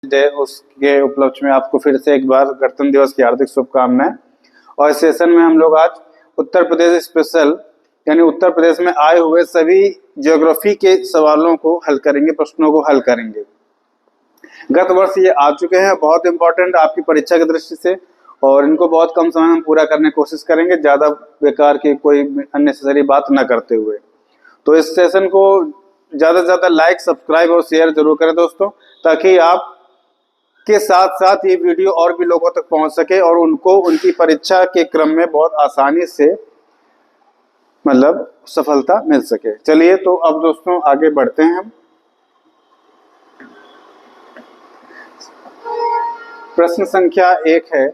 Day उसके उपलक्ष्य में आपको फिर से एक बार गणतंत्र दिवस की हार्दिक शुभकामनाएं। और इस सेशन में हम लोग आज उत्तर प्रदेश स्पेशल यानी उत्तर प्रदेश में आए हुए सभी ज्योग्राफी के सवालों को हल करेंगे, प्रश्नों को हल करेंगे। गत वर्ष ये आ चुके हैं, बहुत इंपॉर्टेंट आपकी परीक्षा की दृष्टि से, और इनको बहुत कम समय में पूरा करने की कोशिश करेंगे, ज्यादा बेकार की कोई अननेसेसरी बात न करते हुए। तो इस सेशन को ज्यादा से ज्यादा लाइक, सब्सक्राइब और शेयर जरूर करें दोस्तों, ताकि आप के साथ साथ ये वीडियो और भी लोगों तक पहुंच सके और उनको उनकी परीक्षा के क्रम में बहुत आसानी से सफलता मिल सके। चलिए तो अब दोस्तों आगे बढ़ते हैं। प्रश्न संख्या 1 है,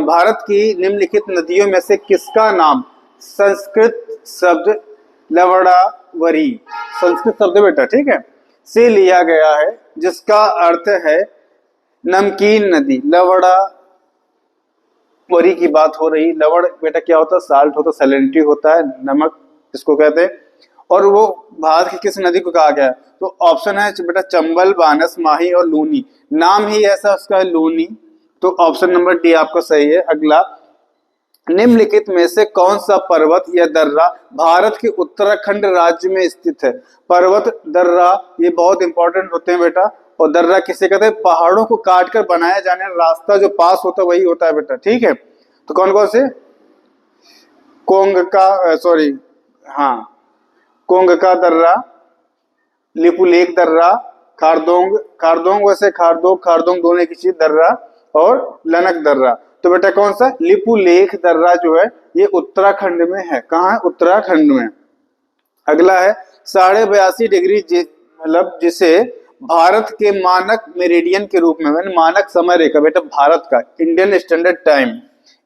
भारत की निम्नलिखित नदियों में से किसका नाम संस्कृत शब्द लवणावरी, संस्कृत शब्द बेटा ठीक है, से लिया गया है, जिसका अर्थ है नमकीन नदी। लवणावरी की बात हो रही। लवण बेटा क्या होता है? साल्ट होता है, सैलिनिटी होता है, नमक इसको कहते हैं। और वो भारत की किस नदी को कहा गया है? तो ऑप्शन है बेटा चंबल, बानस, माही और लूनी। नाम ही ऐसा उसका है लूनी, तो ऑप्शन नंबर डी आपका सही है। अगला, निम्नलिखित में से कौन सा पर्वत या दर्रा भारत के उत्तराखंड राज्य में स्थित है? पर्वत, दर्रा ये बहुत इंपॉर्टेंट होते हैं बेटा। और दर्रा किसे कहते हैं? पहाड़ों को काटकर बनाया जाने वाला रास्ता जो पास होता है वही होता है बेटा, ठीक है। तो कौन कौन से? कोंगका दर्रा, लिपुलेख दर्रा, खारदोंग वैसे खारदोंग दोनों की चीज, दर्रा और लनक दर्रा। तो बेटा कौन सा? लिपुलेख दर्रा जो है ये उत्तराखंड में है। कहाँ है? उत्तराखंड में। अगला है 82.5 डिग्री जिसे भारत के मानक मेरिडियन के रूप में, मानक समय रेखा बेटा भारत का, इंडियन स्टैंडर्ड टाइम,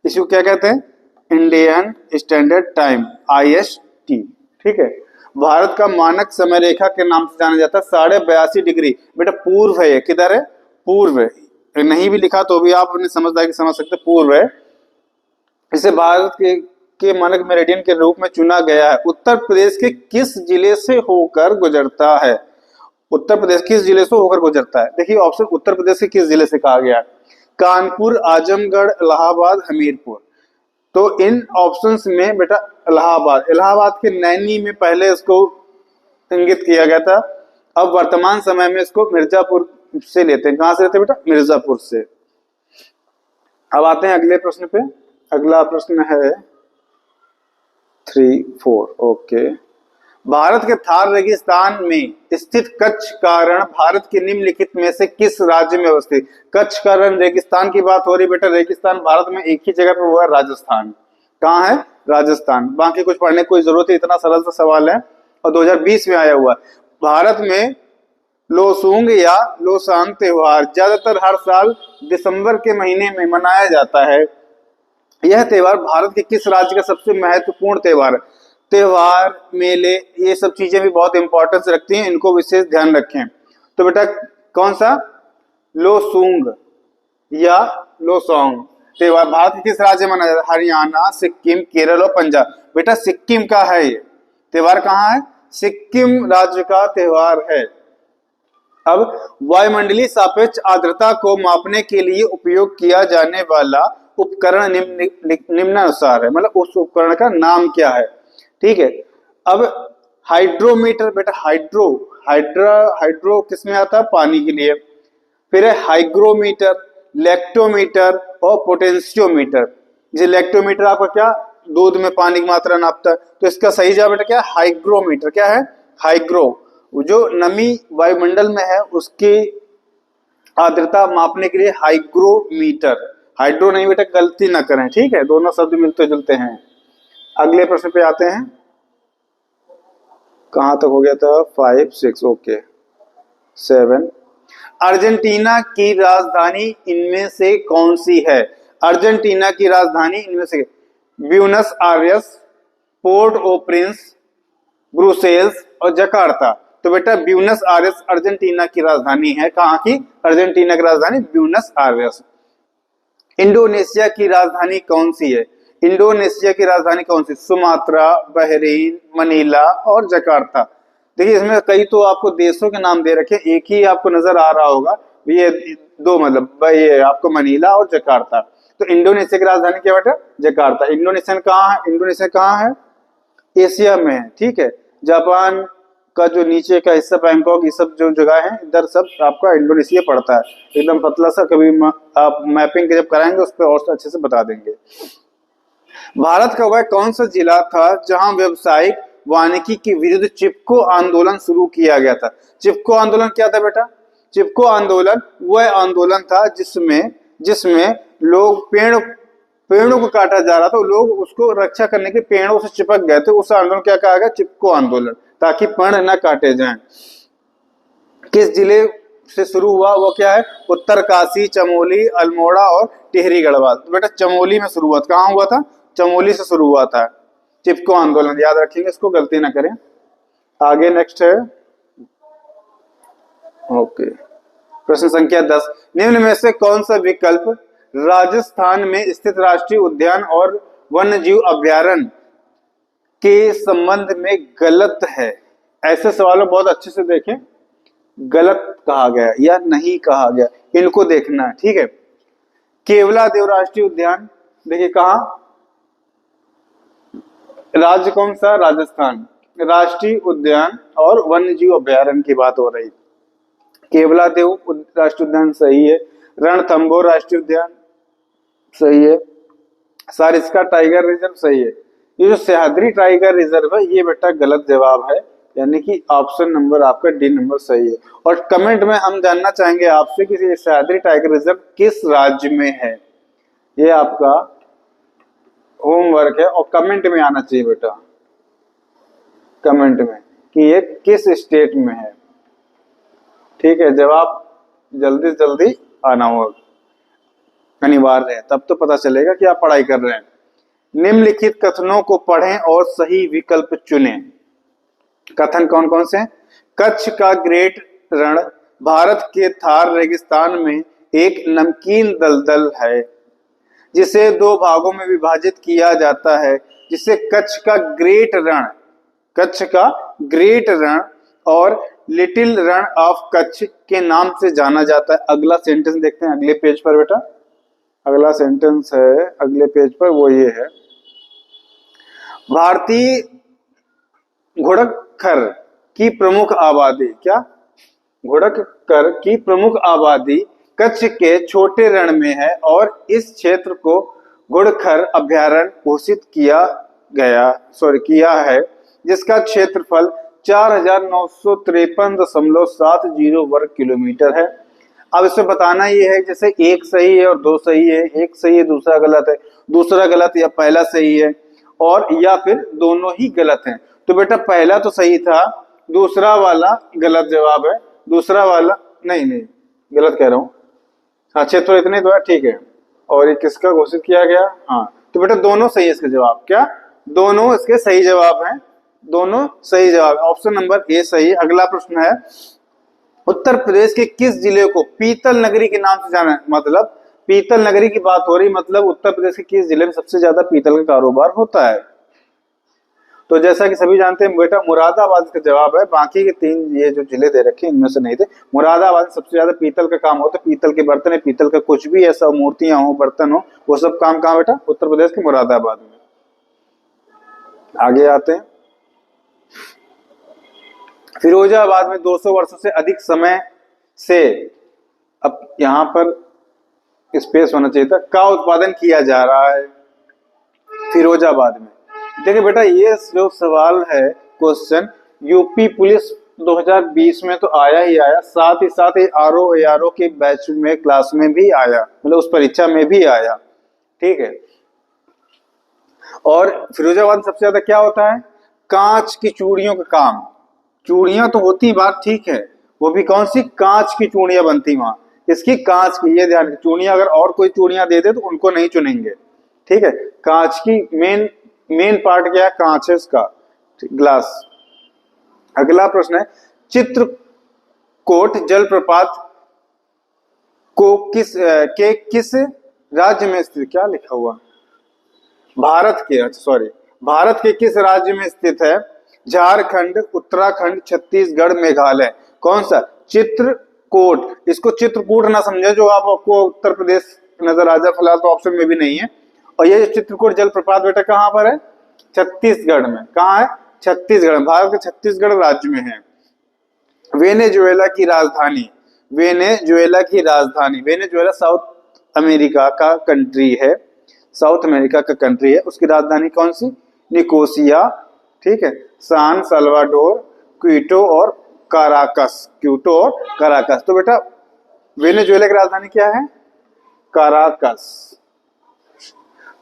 इसको क्या कहते हैं? इंडियन स्टैंडर्ड टाइम, IST, ठीक है। भारत का मानक समय रेखा के नाम से जाना जाता है। 82.5 डिग्री बेटा पूर्व है। किधर है? पूर्व है। नहीं भी लिखा तो भी आप अपने समझदारी समझ सकते, पूर्व है। इसे भारत के मानक मेरिडियन के रूप में चुना गया है। उत्तर प्रदेश के किस जिले से होकर गुजरता है? उत्तर प्रदेश किस जिले से होकर गुजरता है? देखिए ऑप्शन, उत्तर प्रदेश के किस जिले से कहा गया है? कानपुर, आजमगढ़, इलाहाबाद, हमीरपुर। तो इन ऑप्शंस में बेटा इलाहाबाद के नैनी में पहले इसको इंगित किया गया था। अब वर्तमान समय में इसको मिर्जापुर से लेते हैं। कहां से लेते हैं बेटा? मिर्जापुर से। अब आते हैं अगले प्रश्न पे। अगला प्रश्न है 3-4, ओके। भारत के थार रेगिस्तान में स्थित कच्छ का रण भारत के निम्नलिखित में से किस राज्य में अवस्थित? कच्छ का रण, रेगिस्तान की बात हो रही बेटा। रेगिस्तान भारत में एक ही जगह पे हुआ है, राजस्थान। कहाँ है? राजस्थान। बाकी कुछ पढ़ने की कोई जरूरत है, इतना सरल सा सवाल है और 2020 में आया हुआ। भारत में लोसूंग या लोसांग त्योहार ज्यादातर हर साल दिसंबर के महीने में मनाया जाता है। यह त्योहार भारत के किस राज्य का सबसे महत्वपूर्ण त्योहार है? त्योहार, मेले, ये सब चीजें भी बहुत इंपॉर्टेंस रखती हैं, इनको विशेष ध्यान रखें। तो बेटा कौन सा? लोसूंग या लोसोंग त्योहार भारत के किस राज्य में मनाया जाता है? हरियाणा, सिक्किम, केरल और पंजाब। बेटा सिक्किम का है ये त्योहार। कहाँ है? सिक्किम राज्य का त्योहार है। अब वायुमंडलीय सापेक्ष आर्द्रता को मापने के लिए उपयोग किया जाने वाला उपकरण निम्नानुसार है, उस उपकरण का नाम क्या है? ठीक है। अब हाइड्रोमीटर बेटा, हाइड्रो किसमें आता है? पानी के लिए। फिर है हाइग्रोमीटर, लेक्टोमीटर और पोटेंशियोमीटर। ये लेक्टोमीटर आपका क्या? दूध में पानी की मात्रा नापता है। तो इसका सही जवाब बेटा क्या? हाइग्रोमीटर। क्या है? हाइग्रो। जो नमी वायुमंडल में है उसकी आर्द्रता मापने के लिए हाइग्रोमीटर। हाइड्रो नहीं बेटा, गलती ना करें, ठीक है, दोनों शब्द मिलते जुलते हैं। अगले प्रश्न पे आते हैं। कहां तक हो गया था? 5, 6, ओके, 7। अर्जेंटीना की राजधानी इनमें से कौन सी है? अर्जेंटीना की राजधानी इनमें से ब्यूनस आयर्स, पोर्ट ओ प्रिंस, ब्रुसेल्स और जकार्ता। तो बेटा ब्यूनस आयर्स अर्जेंटीना की राजधानी है। कहाँ की? अर्जेंटीना की राजधानी ब्यूनस आयर्स। इंडोनेशिया की राजधानी कौन सी है? इंडोनेशिया की राजधानी कौन सी? सुमात्रा, बहरीन, मनीला और जकार्ता। देखिए इसमें कई तो आपको देशों के नाम दे रखे, एक ही आपको नजर आ रहा होगा, ये दो, मतलब ये आपको मनीला और जकार्ता। तो इंडोनेशिया की राजधानी क्या बेटा? जकार्ता। इंडोनेशिया कहाँ है? इंडोनेशिया कहाँ है? एशिया में है, ठीक है। जापान का जो नीचे का हिस्सा, बैंकॉक, ये सब जो जगह है इधर सब आपका इंडोनेशिया पड़ता है। एकदम पतला सा, कभी आप मैपिंग जब कराएंगे उस पर और अच्छे से बता देंगे। भारत का वह कौन सा जिला था जहां व्यावसायिक वानिकी के विरुद्ध चिपको आंदोलन शुरू किया गया था? चिपको आंदोलन क्या था बेटा? चिपको आंदोलन वह आंदोलन था जिसमें जिसमें लोग पेड़ों को काटा जा रहा था, लोग उसको रक्षा करने के पेड़ों से चिपक गए थे। उस आंदोलन क्या कहा गया? चिपको आंदोलन, ताकि पेड़ न काटे जाएं। किस जिले से शुरू हुआ? वो क्या है? उत्तरकाशी, चमोली, अल्मोड़ा और टिहरी गढ़वाल। तो बेटा चमोली में शुरुआत कहाँ हुआ था? चमोली से शुरू हुआ था चिपको आंदोलन, याद रखेंगे, इसको गलती ना करें। आगे नेक्स्ट है, ओके, प्रश्न संख्या 10, निम्न में से कौन सा विकल्प राजस्थान में स्थित राष्ट्रीय उद्यान और वन्य जीव अभ्यारण्य के संबंध में गलत है? ऐसे सवालों बहुत अच्छे से देखें, गलत कहा गया या नहीं कहा गया, इनको देखना है, ठीक है। केवलादेव राष्ट्रीय उद्यान, देखिए कहा, राज्य कौन सा? राजस्थान। राष्ट्रीय उद्यान और वन्य जीव अभ्यारण्य की बात हो रही। केवलादेव राष्ट्रीय उद्यान सही है। रणथंभौर राष्ट्रीय उद्यान सही है। सारिस्का टाइगर रिजर्व सही है। ये जो सह्याद्री टाइगर रिजर्व है ये बेटा गलत जवाब है, यानी कि ऑप्शन नंबर आपका डी नंबर सही है। और कमेंट में हम जानना चाहेंगे आपसे कि ये सह्याद्री टाइगर रिजर्व किस राज्य में है, ये आपका होमवर्क है और कमेंट में आना चाहिए बेटा, कमेंट में कि ये किस स्टेट में है, ठीक है। जवाब जल्दी से जल्दी आना होगा, अनिवार्य है, तब तो पता चलेगा कि आप पढ़ाई कर रहे हैं। निम्नलिखित कथनों को पढ़ें और सही विकल्प चुनें। कथन कौन कौन से हैं? कच्छ का ग्रेट रण भारत के थार रेगिस्तान में एक नमकीन दलदल है जिसे दो भागों में विभाजित किया जाता है, जिसे कच्छ का ग्रेट रण और लिटिल रण ऑफ कच्छ के नाम से जाना जाता है। अगला सेंटेंस देखते हैं अगले पेज पर बेटा, अगला सेंटेंस है अगले पेज पर, वो ये है, भारतीय घुड़खर की प्रमुख आबादी, क्या? घुड़खर की प्रमुख आबादी कच्छ के छोटे रण में है और इस क्षेत्र को घुड़खर अभ्यारण्य घोषित किया है, जिसका क्षेत्रफल 4953.70 वर्ग किलोमीटर है। अब इसमें बताना ये है, जैसे एक सही है और दो सही है, एक सही है दूसरा गलत है, दूसरा गलत या पहला सही है, और या फिर दोनों ही गलत हैं। तो बेटा पहला तो सही था, दूसरा वाला गलत जवाब है, दूसरा वाला नहीं गलत कह रहा हूँ, हाँ क्षेत्र इतने तो है, ठीक है। और ये किसका घोषित किया गया? हाँ, तो बेटा दोनों सही है इसके जवाब, क्या? दोनों इसके सही जवाब हैं, दोनों सही जवाब, ऑप्शन नंबर ए सही। अगला प्रश्न है, उत्तर प्रदेश के किस जिले को पीतल नगरी के नाम से जाना है? मतलब पीतल नगरी की बात हो रही, मतलब उत्तर प्रदेश के किस जिले में सबसे ज्यादा पीतल का कारोबार होता है? तो जैसा कि सभी जानते हैं बेटा मुरादाबाद का जवाब है, बाकी के तीन ये जो जिले दे रखे इनमें से नहीं थे। मुरादाबाद में सबसे ज्यादा पीतल का काम होता है, पीतल के बर्तन है, पीतल का कुछ भी ऐसा मूर्तियां हो, बर्तन हो, वो सब काम कहाँ बेटा? उत्तर प्रदेश के मुरादाबाद में। आगे आते हैं, फिरोजाबाद में 200 वर्षों से अधिक समय से, अब यहाँ पर स्पेस होना चाहिए था, का उत्पादन किया जा रहा है फिरोजाबाद में। देखिए बेटा ये जो सवाल है क्वेश्चन यूपी पुलिस 2020 में तो आया ही आया, साथ ही साथ ARO के बैच में क्लास में भी आया, मतलब उस परीक्षा में भी आया, ठीक है। और फिरोजाबाद सबसे ज्यादा क्या होता है? कांच की चूड़ियों का काम। चूड़ियां तो होती बात ठीक है, वो भी कौन सी? कांच की चूड़ियां बनती वहां, इसकी कांच की, ये ध्यान, चूड़ियां अगर और कोई चूड़ियां दे दे तो उनको नहीं चुनेंगे, ठीक है। कांच की मेन पार्ट क्या है? कांच है इसका, ग्लास। अगला प्रश्न है, चित्रकूट जलप्रपात को किस राज्य में स्थित, क्या लिखा हुआ? भारत के किस राज्य में स्थित है? झारखंड, उत्तराखंड, छत्तीसगढ़, मेघालय। कौन सा? चित्रकूट। इसको चित्रकूट ना समझे जो आपको उत्तर प्रदेश नजर आ जाए, फिलहाल तो ऑप्शन में भी नहीं है। और ये चित्रकूट जलप्रपात बेटा कहाँ पर है? छत्तीसगढ़ में। कहाँ है? छत्तीसगढ़, भारत के छत्तीसगढ़ राज्य में है। वेनेजुएला की राजधानी, वेनेजुएला की राजधानी, वेनेजुएला साउथ अमेरिका का कंट्री है, साउथ अमेरिका का कंट्री है। उसकी राजधानी कौन सी? निकोसिया, ठीक है। सान साल्वाडोर, क्यूटो और काराकस, क्यूटो और काराकस। तो बेटा वेनेजुएला की राजधानी क्या है? काराकस।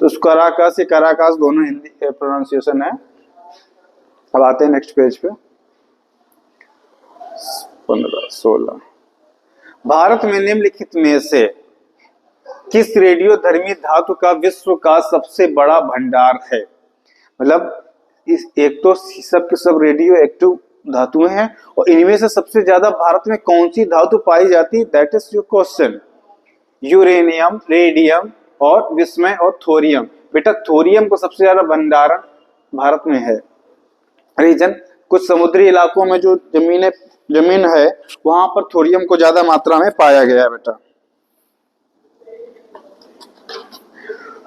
तो काराकस या काराकस दोनों हिंदी प्रोनाउंसिएशन है। अब आते हैं नेक्स्ट पेज पे। 15-16 भारत में निम्नलिखित में से किस रेडियो धर्मी धातु का विश्व का सबसे बड़ा भंडार है? मतलब इस एक तो सब के सब रेडियो एक्टिव धातुएं हैं और इनमें से सबसे ज्यादा भारत में कौन सी धातु पाई जाती है? That is your question. Uranium, radium और विस्मय और थोरियम। बेटा थोरियम को सबसे ज्यादा भंडारण भारत में है। रीजन, कुछ समुद्री इलाकों में जो जमीन है वहां पर थोरियम को ज्यादा मात्रा में पाया गया है बेटा।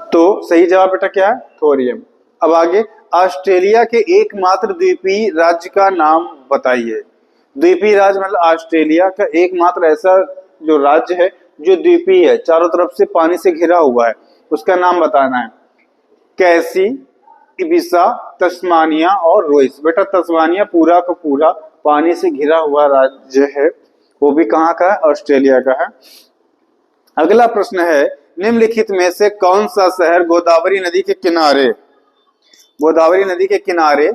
तो सही जवाब बेटा क्या है? थोरियम। अब आगे, ऑस्ट्रेलिया के एकमात्र द्वीपीय राज्य का नाम बताइए। द्वीपीय राज्य मतलब ऑस्ट्रेलिया का एकमात्र ऐसा जो राज्य है जो द्वीपीय है, चारों तरफ से पानी से घिरा हुआ है, उसका नाम बताना है। कैसी, इबिसा, तस्मानिया और रोइस। बेटा तस्मानिया पूरा का पूरा पानी से घिरा हुआ राज्य है, वो भी कहाँ का है? ऑस्ट्रेलिया का है। अगला प्रश्न है, निम्नलिखित में से कौन सा शहर गोदावरी नदी के किनारे, गोदावरी नदी के किनारे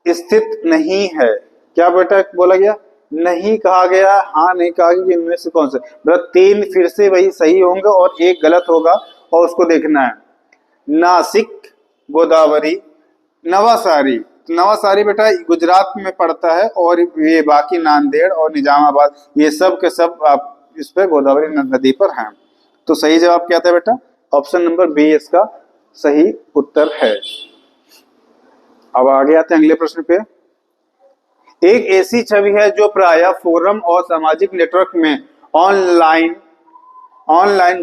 स्थित नहीं है? क्या बेटा बोला गया? नहीं कहा गया, हाँ नहीं कहा गया, इनमें से कौन सा? मतलब 3 फिर से वही सही होंगे और एक गलत होगा और उसको देखना है। नासिक, गोदावरी, नवासारी। नवासारी बेटा गुजरात में पड़ता है और ये बाकी नांदेड़ और निजामाबाद, ये सब के सब आप इस पे गोदावरी नदी पर हैं। तो सही जवाब क्या था बेटा? ऑप्शन नंबर बी इसका सही उत्तर है। अब आगे आते हैं अगले प्रश्न पे। एक ऐसी छवि है जो प्रायः फोरम और सामाजिक नेटवर्क में ऑनलाइन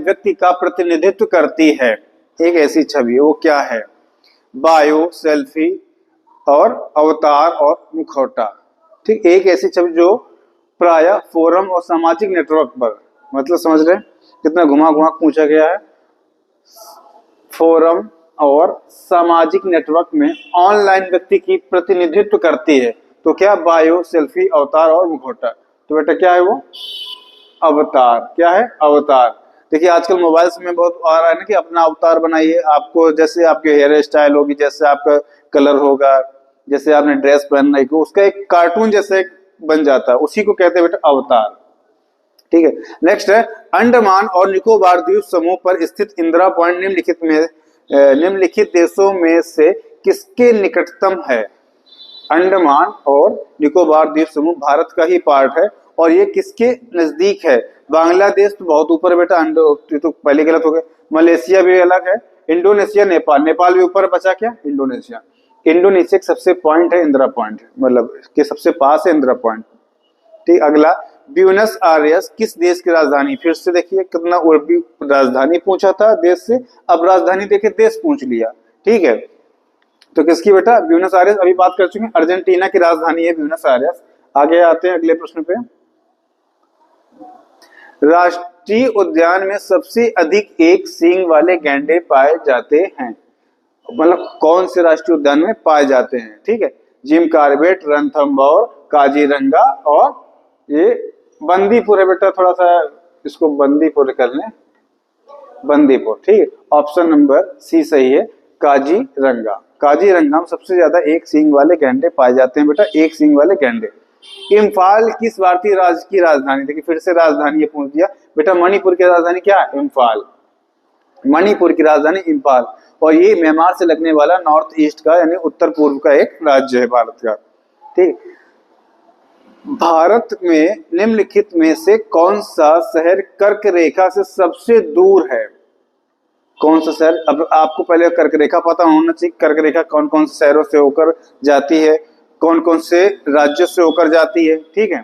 व्यक्ति का प्रतिनिधित्व करती है। एक ऐसी छवि, वो क्या है? बायो, सेल्फी और अवतार और मुखौटा। ठीक, एक ऐसी छवि जो प्रायः फोरम और सामाजिक नेटवर्क पर, मतलब समझ रहे कितना घुमा घुमा पूछा गया है। फोरम और सामाजिक नेटवर्क में ऑनलाइन व्यक्ति की प्रतिनिधित्व करती है। तो क्या? बायो, सेल्फी, अवतार और मुखौटा। तो बेटा क्या है वो? अवतार। क्या है? अवतार। देखिए आजकल मोबाइल्स में बहुत आ रहा है ना कि अपना अवतार बनाइए, आपको जैसे आपके हेयर स्टाइल होगी, जैसे आपका कलर होगा, जैसे आपने ड्रेस पहनना है, उसका एक कार्टून जैसे बन जाता है, उसी को कहते हैं बेटा अवतार। ठीक है। नेक्स्ट है, अंडमान और निकोबार द्वीप समूह पर स्थित इंदिरा पॉइंट निम्नलिखित देशों में से किसके निकटतम है? अंडमान और निकोबार द्वीप समूह भारत का ही पार्ट है और ये किसके नजदीक है? बांग्लादेश तो बहुत ऊपर है बेटा, तो पहले गलत हो गए। मलेशिया भी अलग है, इंडोनेशिया, नेपाल, नेपाल भी ऊपर बचा क्या? इंडोनेशिया। इंडोनेशिया के सबसे पॉइंट है इंदिरा पॉइंट, मतलब के सबसे पास है इंदिरा पॉइंट। ठीक, अगला, ब्यूनस आयर्स किस देश की राजधानी? फिर से देखिए कितना राजधानी पूछा था देश से, अब राजधानी देखिए देश पूछ लिया। ठीक है, तो किसकी बेटा? Buenos Aires. अभी बात कर चुके हैं, अर्जेंटीना की राजधानी है ब्यूनस आयर्स। आगे आते हैं अगले प्रश्न पे। राष्ट्रीय उद्यान में सबसे अधिक एक सींग वाले गैंडे पाए जाते हैं, मतलब कौन से राष्ट्रीय उद्यान में पाए जाते हैं? ठीक है, जिम कार्बेट, रणथंभौर, काजीरंगा और ये बंदीपुर है बेटा, थोड़ा सा इसको बंदीपुर कर लें, बंदीपुर। ठीक है, ऑप्शन नंबर सी सही है, काजीरंगा। काजीरंगा में सबसे ज्यादा एक सींग वाले गैंडे पाए जाते हैं बेटा, एक सींग वाले गैंडे। इम्फाल किस भारतीय राज्य की राजधानी? देखिए फिर से राजधानी ये पूछ दिया बेटा, मणिपुर की राजधानी क्या है? इम्फाल। मणिपुर की राजधानी इम्फाल, और ये म्यांमार से लगने वाला नॉर्थ ईस्ट का यानी उत्तर पूर्व का एक राज्य है भारत का। ठीक, भारत में निम्नलिखित में से कौन सा शहर कर्क रेखा से सबसे दूर है? कौन सा शहर? अब आपको पहले कर्क रेखा पता होना चाहिए, कर्क रेखा कौन कौन से शहरों से होकर जाती है, कौन कौन से राज्यों से होकर जाती है, ठीक है।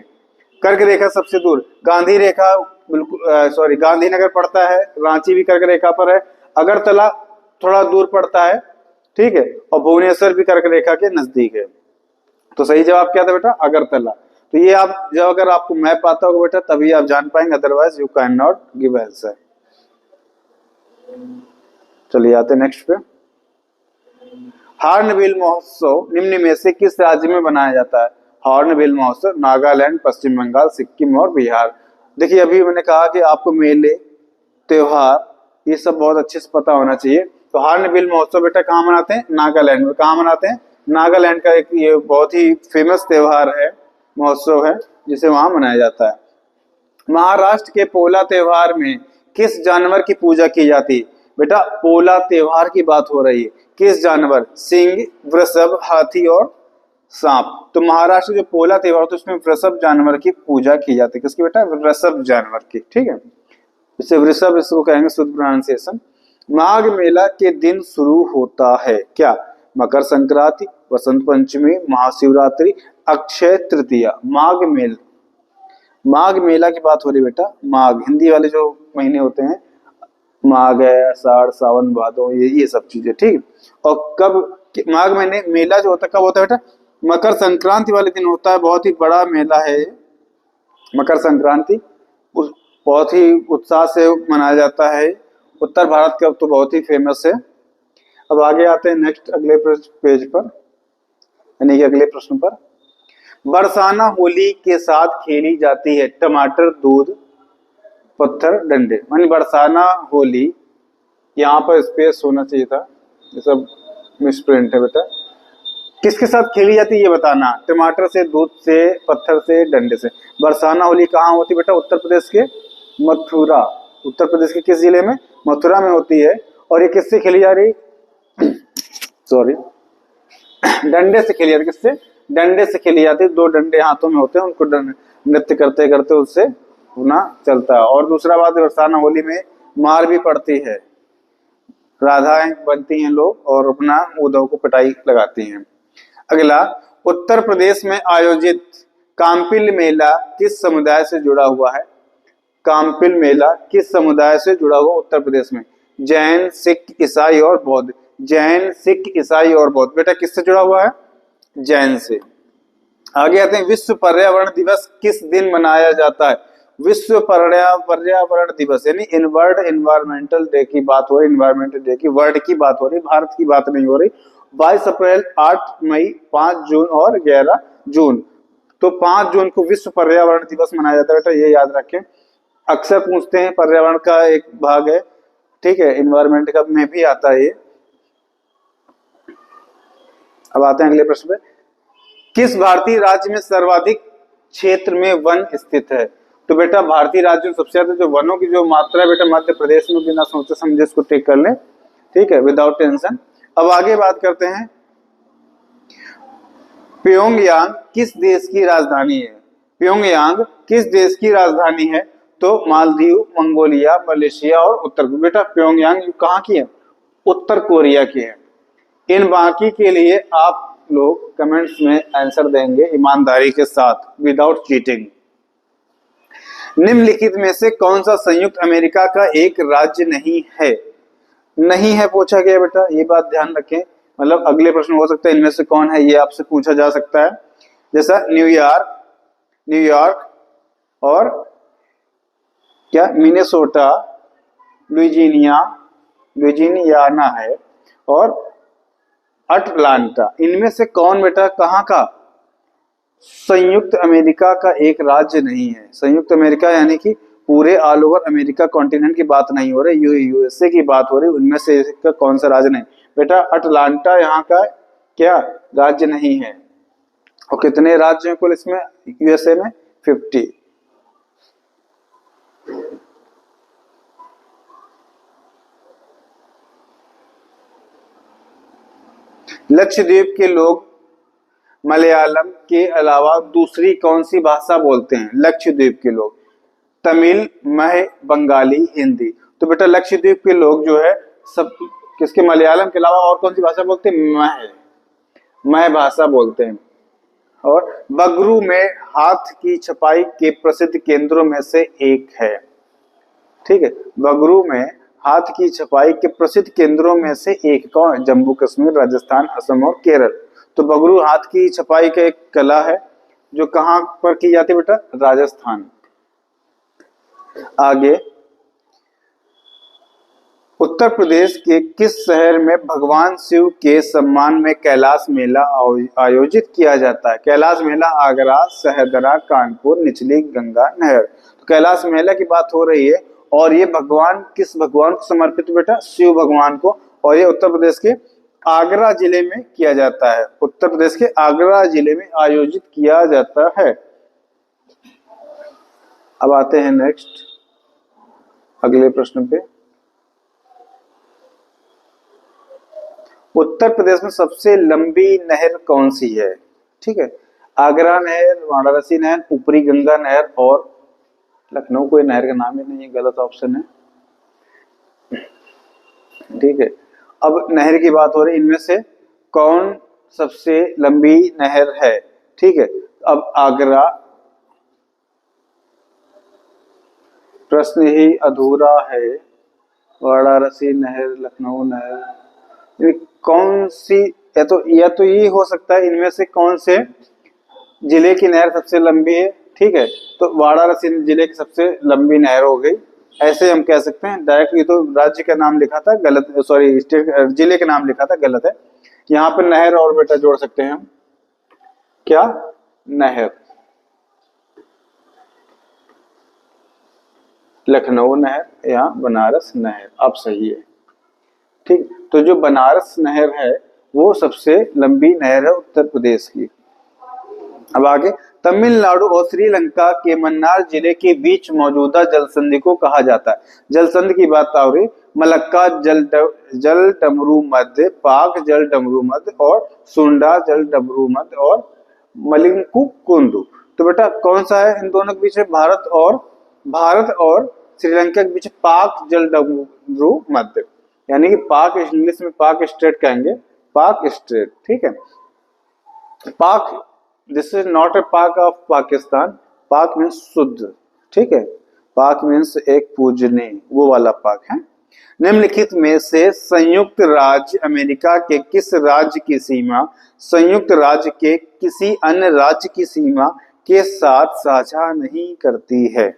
कर्क रेखा सबसे दूर गांधी रेखा, बिल्कुल गांधीनगर पड़ता है, रांची भी कर्क रेखा पर है, अगरतला थोड़ा दूर पड़ता है, ठीक है, और भुवनेश्वर भी कर्क रेखा के नजदीक है। तो सही जवाब क्या था बेटा, अगरतला। तो ये आप जब अगर आपको मैप आता होगा बेटा तभी आप जान पाएंगे, otherwise you can not give answer. चलिए आते नेक्स्ट पे। हॉर्नबिल महोत्सव निम्न में से किस राज्य में मनाया जाता है? हॉर्नबिल महोत्सव नागालैंड, पश्चिम बंगाल, सिक्किम और बिहार। देखिए अभी मैंने कहा कि आपको मेले, त्योहार, ये सब बहुत अच्छे से पता होना चाहिए। तो हॉर्नबिल महोत्सव बेटा कहाँ मनाते हैं? नागालैंड में। कहाँ मनाते हैं? नागालैंड का एक ये बहुत ही फेमस त्योहार है, महोत्सव है, जिसे वहां मनाया जाता है। महाराष्ट्र के पोला त्योहार में किस जानवर की पूजा की जाती है? बेटा पोला त्योहार की बात हो रही है, किस जानवर? सिंह, वृषभ, हाथी और सांप। तो महाराष्ट्र जो पोला त्योहार होता है उसमें वृषभ जानवर की पूजा की जाती है। किसकी बेटा? वृषभ जानवर की, ठीक है। इसे वृषभ, इसको कहेंगे शुद्ध प्रोनाउंसिएशन। माघ मेला के दिन शुरू होता है क्या? मकर संक्रांति, वसंत पंचमी, महाशिवरात्रि, अक्षय तृतीया। माघ मेला की बात हो रही बेटा। माघ हिंदी वाले जो महीने होते हैं, माघ है, आषाढ़, सावन, भादो, ये सब चीजें, ठीक। और कब माघ महीने मेला जो होता है कब होता है बेटा? मकर संक्रांति वाले दिन होता है। बहुत ही बड़ा मेला है मकर संक्रांति, बहुत ही उत्साह से मनाया जाता है। उत्तर भारत का तो बहुत ही फेमस है। अब आगे आते हैं नेक्स्ट अगले पेज पर, यानी कि अगले प्रश्न पर। बरसाना होली के साथ खेली जाती है टमाटर, दूध, पत्थर, डंडे। यानी बरसाना होली, यहाँ पर स्पेस होना चाहिए था, ये सब मिसप्रिंट है बेटा। किसके साथ खेली जाती है ये बताना। टमाटर से, दूध से, पत्थर से, डंडे से। बरसाना होली कहाँ होती है बेटा? उत्तर प्रदेश के मथुरा। उत्तर प्रदेश के किस जिले में? मथुरा में होती है। और ये किससे खेली जा रही? सॉरी, डंडे से खेली जाती है। किससे? डंडे से खेली जाती है। 2 डंडे हाथों में होते हैं, उनको नृत्य करते करते उससे होना चलता है। और दूसरा बात, बरसाना होली में मार भी पड़ती है, राधाएं बनती हैं लोग और अपना उद्धव को पिटाई लगाती हैं। अगला, उत्तर प्रदेश में आयोजित काम्पिल मेला किस समुदाय से जुड़ा हुआ है? काम्पिल मेला किस समुदाय से जुड़ा हुआ उत्तर प्रदेश में? जैन, सिख, ईसाई और बौद्ध। जैन, सिख, ईसाई और बौद्ध। बेटा किससे जुड़ा हुआ है? जैन से। आगे आते हैं, विश्व पर्यावरण दिवस किस दिन मनाया जाता है? विश्व पर्यावरण दिवस यानी वर्ल्ड एनवायरमेंटल डे की बात हो रही, एनवायरमेंटल डे की, वर्ल्ड की बात हो रही, भारत की बात नहीं हो रही। 22 अप्रैल, 8 मई, 5 जून और 11 जून। तो 5 जून को विश्व पर्यावरण दिवस मनाया जाता है बेटा, ये याद रखें। अक्सर पूछते हैं, पर्यावरण का एक भाग है, ठीक है, एनवायरमेंट का में भी आता है ये। अब आते हैं अगले प्रश्न पे। किस भारतीय राज्य में सर्वाधिक क्षेत्र में वन स्थित है? तो बेटा भारतीय राज्यों में सबसे ज्यादा जो वनों की जो मात्रा है बेटा मध्य प्रदेश में, बिना सोचे समझे इसको टिक कर ले, ठीक है, विदाउट टेंशन। अब आगे बात करते हैं, प्योंगयांग किस देश की राजधानी है? प्योंगयांग किस देश की राजधानी है? तो मालदीव, मंगोलिया, मलेशिया और उत्तर कोरिया। बेटा प्योंगयांग कहाँ की है? उत्तर कोरिया की है। इन बाकी के लिए आप लोग कमेंट्स में आंसर देंगे ईमानदारी के साथ, विदाउट चीटिंग। निम्नलिखित में से कौन सा संयुक्त अमेरिका का एक राज्य नहीं है? नहीं है पूछा गया बेटा, ये बात ध्यान रखें। मतलब अगले प्रश्न हो सकता है इनमें से कौन है, ये आपसे पूछा जा सकता है। जैसा न्यूयॉर्क और क्या मिनेसोटा, लुइजियाना है और अटलांटा। इनमें से कौन बेटा कहाँ का संयुक्त अमेरिका का एक राज्य नहीं है? संयुक्त अमेरिका यानी कि पूरे ऑल ओवर अमेरिका कॉन्टिनेंट की बात नहीं हो रही, यूएसए की बात हो रही। उनमें से इसका कौन सा राज्य नहीं? बेटा अटलांटा यहाँ का क्या राज्य नहीं है। और कितने राज्य हैं कुल इसमें यूएसए में? 50। लक्षद्वीप के लोग मलयालम के अलावा दूसरी कौन सी भाषा बोलते हैं? लक्षद्वीप के लोग तमिल, मह, बंगाली, हिंदी। तो बेटा लक्षद्वीप के लोग जो है सब किसके, मलयालम के अलावा और कौन सी भाषा बोलते हैं? मह भाषा बोलते हैं। और बगरू में हाथ की छपाई के प्रसिद्ध केंद्रों में से एक है। ठीक है, बगरू में हाथ की छपाई के प्रसिद्ध केंद्रों में से एक कौन? जम्मू कश्मीर, राजस्थान, असम और केरल। तो बगरू हाथ की छपाई का एक कला है जो कहां पर की जाती है बेटा? राजस्थान। आगे, उत्तर प्रदेश के किस शहर में भगवान शिव के सम्मान में कैलाश मेला आयोजित किया जाता है? कैलाश मेला आगरा, सहदरा, कानपुर, निचली गंगा नहर। तो कैलाश मेला की बात हो रही है और ये भगवान किस भगवान को समर्पित बेटा? शिव भगवान को। और ये उत्तर प्रदेश के आगरा जिले में किया जाता है। उत्तर प्रदेश के आगरा जिले में आयोजित किया जाता है। अब आते हैं नेक्स्ट अगले प्रश्न पे। उत्तर प्रदेश में सबसे लंबी नहर कौन सी है? ठीक है, आगरा नहर, वाराणसी नहर, ऊपरी गंगा नहर और लखनऊ। कोई नहर का नाम ही नहीं है, गलत ऑप्शन है। ठीक है, अब नहर की बात हो रही है, इनमें से कौन सबसे लंबी नहर है? ठीक है, अब आगरा प्रश्न ही अधूरा है। वाराणसी नहर, लखनऊ नहर, ये कौन सी? या तो ये हो सकता है इनमें से कौन से जिले की नहर सबसे लंबी है। ठीक है, तो वाराणसी जिले की सबसे लंबी नहर हो गई, ऐसे हम कह सकते हैं। डायरेक्ट ये तो राज्य का नाम लिखा था, गलत, सॉरी स्टेट, जिले का नाम लिखा था, गलत है। यहाँ पर नहर और बेटा जोड़ सकते हैं हम। क्या? नहर। लखनऊ नहर या बनारस नहर, अब सही है। ठीक, तो जो बनारस नहर है वो सबसे लंबी नहर है उत्तर प्रदेश की। अब आगे, तमिलनाडु और श्रीलंका के मन्नार जिले के बीच मौजूदा जलसंधि को कहा जाता है। जलसंधि की बात आ रही, मलक्का जल डमरू मध्य, पाक जल डमरू मध्य और सुंडा जल डमरू मध्य और मलिंकु कुंदु। तो बेटा कौन सा है इन दोनों के बीच? भारत और श्रीलंका के बीच पाक जल डमरू मध्य, यानी कि पाक, इंग्लिश में पाक स्ट्रेट कहेंगे, पाक स्ट्रेट। ठीक है, पाक, दिस इज नॉट ए पाक ऑफ पाकिस्तान। पाक मीन्स शुद्ध। ठीक है, पाक मीन्स एक पूजनीय, वो वाला पाक है। निम्नलिखित में से संयुक्त राज्य अमेरिका के किस राज्य की सीमा संयुक्त राज्य के किसी अन्य राज्य की सीमा के साथ साझा नहीं करती है?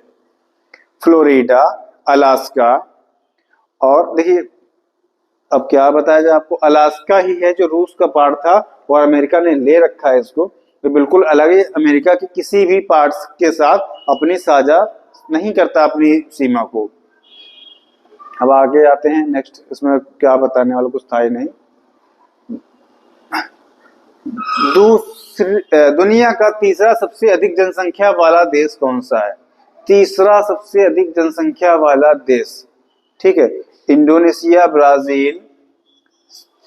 फ्लोरिडा, अलास्का, और देखिए अब क्या बताया जाए आपको, अलास्का ही है जो रूस का पार्ट था और अमेरिका ने ले रखा है इसको, तो बिल्कुल अलग है। अमेरिका के किसी भी पार्ट्स के साथ अपनी साझा नहीं करता अपनी सीमा को। अब आगे आते हैं नेक्स्ट, इसमें क्या बताने वाला कुछ था ही नहीं। दुनिया का तीसरा सबसे अधिक जनसंख्या वाला देश कौन सा है? तीसरा सबसे अधिक जनसंख्या वाला देश, ठीक है, इंडोनेशिया, ब्राजील,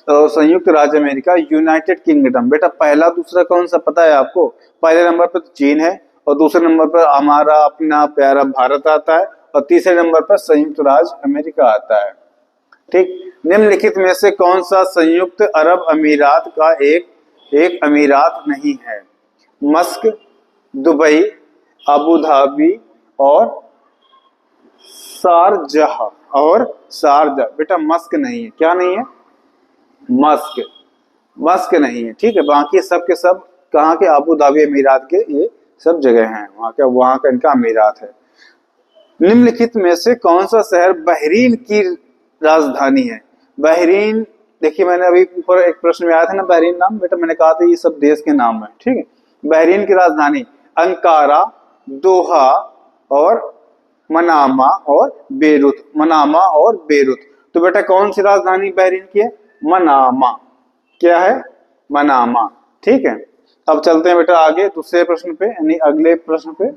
संयुक्त राज्य अमेरिका, यूनाइटेड किंगडम। बेटा पहला दूसरा कौन सा पता है आपको? पहले नंबर पर तो चीन है और दूसरे नंबर पर हमारा अपना प्यारा भारत आता है और तीसरे नंबर पर संयुक्त राज्य अमेरिका आता है। ठीक, निम्नलिखित में से कौन सा संयुक्त अरब अमीरात का एक अमीरात नहीं है? मस्क, दुबई, अबू धाबी और शारजा। बेटा मस्क नहीं है। क्या नहीं है? मस्क नहीं है। ठीक है, बाकी सब के सब कहाँ के? अबू धाबी अमीरात के ये सब जगह हैं, वहां का इनका अमीरात है। निम्नलिखित में से कौन सा शहर बहरीन की राजधानी है? बहरीन, देखिए मैंने अभी ऊपर एक प्रश्न में आया था ना बहरीन नाम, बेटा मैंने कहा था ये सब देश के नाम है। ठीक है, बहरीन की राजधानी अंकारा, दोहा और मनामा और बेरूत। तो बेटा कौन सी राजधानी बहरीन की है? मनामा। क्या है? मनामा। ठीक है, अब चलते हैं बेटा आगे दूसरे प्रश्न पे, यानी अगले प्रश्न पे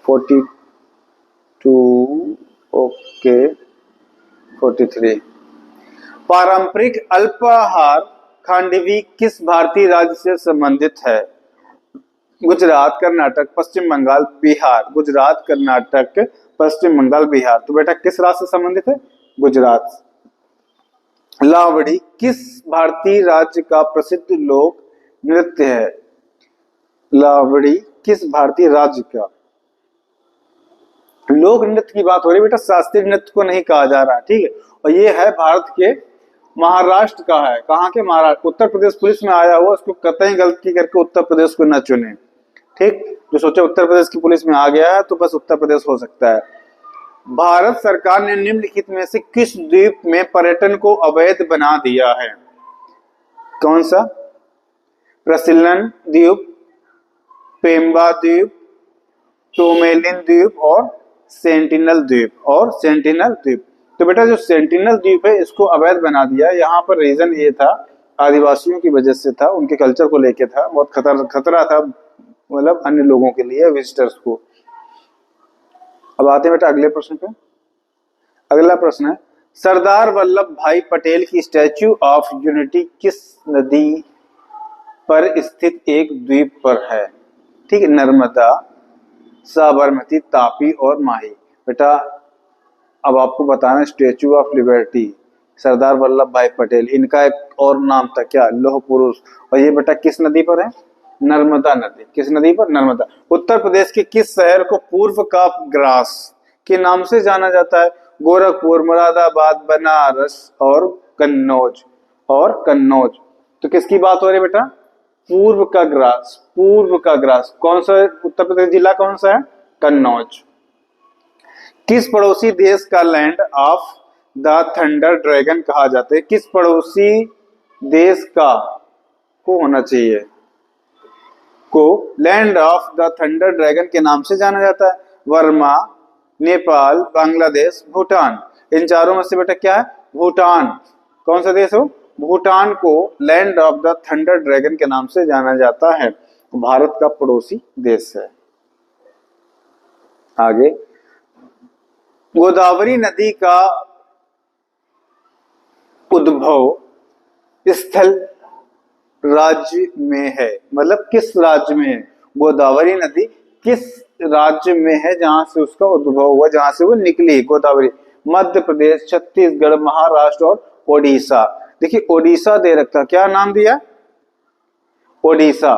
42, ओके 43। पारंपरिक अल्पाहार खांडवी किस भारतीय राज्य से संबंधित है? गुजरात, कर्नाटक, पश्चिम बंगाल, बिहार। गुजरात, कर्नाटक, पश्चिम बंगाल, बिहार। तो बेटा किस राज्य से संबंधित है? गुजरात। लावड़ी किस भारतीय राज्य का प्रसिद्ध लोक नृत्य है? लावड़ी किस भारतीय राज्य का? लोक नृत्य की बात हो रही है बेटा, शास्त्रीय नृत्य को नहीं कहा जा रहा है, ठीक है। और ये है भारत के महाराष्ट्र का है। कहाँ के? महाराष्ट्र। उत्तर प्रदेश पुलिस में आया हुआ, उसको कतई गलती करके उत्तर प्रदेश को न चुने, ठीक। जो सोचे उत्तर प्रदेश की पुलिस में आ गया है तो बस उत्तर प्रदेश हो सकता है। भारत सरकार ने निम्नलिखित में से किस द्वीप में पर्यटन को अवैध बना दिया है? कौन सा? प्रसिलन द्वीप, पेम्बा द्वीप, टोमेलिन द्वीप और सेंटिनल द्वीप। तो बेटा जो सेंटिनल द्वीप है इसको अवैध बना दिया। यहाँ पर रीजन ये था, आदिवासियों की वजह से था, उनके कल्चर को लेके था, बहुत खतरा था, मतलब अन्य लोगों के लिए, विजिटर्स को। अब आते हैं बेटा अगले प्रश्न पे। अगला प्रश्न है, सरदार वल्लभ भाई पटेल की स्टैच्यू ऑफ यूनिटी किस नदी पर स्थित एक द्वीप पर है? ठीक है, नर्मदा, साबरमती, तापी और माही। बेटा अब आपको बताना, statue of liberty Sardar Vallabh भाई पटेल, इनका एक और नाम था क्या? लौह पुरुष। और ये बेटा किस नदी पर है? नर्मदा नदी। किस नदी पर? नर्मदा। उत्तर प्रदेश के किस शहर को पूर्व का ग्रास के नाम से जाना जाता है? गोरखपुर, मुरादाबाद, बनारस और कन्नौज। तो किसकी बात हो रही है बेटा? पूर्व का ग्रास। कौन सा उत्तर प्रदेश जिला कौन सा है? कन्नौज। किस पड़ोसी देश का land of the thunder dragon कहा जाता है? किस पड़ोसी देश का को होना चाहिए को land of the thunder dragon के नाम से जाना जाता है? वर्मा, नेपाल, बांग्लादेश, भूटान। इन चारों में से बेटा क्या है? भूटान। कौन सा देश हो? भूटान को land of the thunder dragon के नाम से जाना जाता है। भारत का पड़ोसी देश है। आगे, गोदावरी नदी का उद्भव स्थल राज्य में है, मतलब किस राज्य में है? गोदावरी नदी किस राज्य में है जहां से उसका उद्भव हुआ, जहां से वो निकली गोदावरी? मध्य प्रदेश, छत्तीसगढ़, महाराष्ट्र और ओडिशा। देखिए ओडिशा दे रखा, क्या नाम दिया? ओडिशा।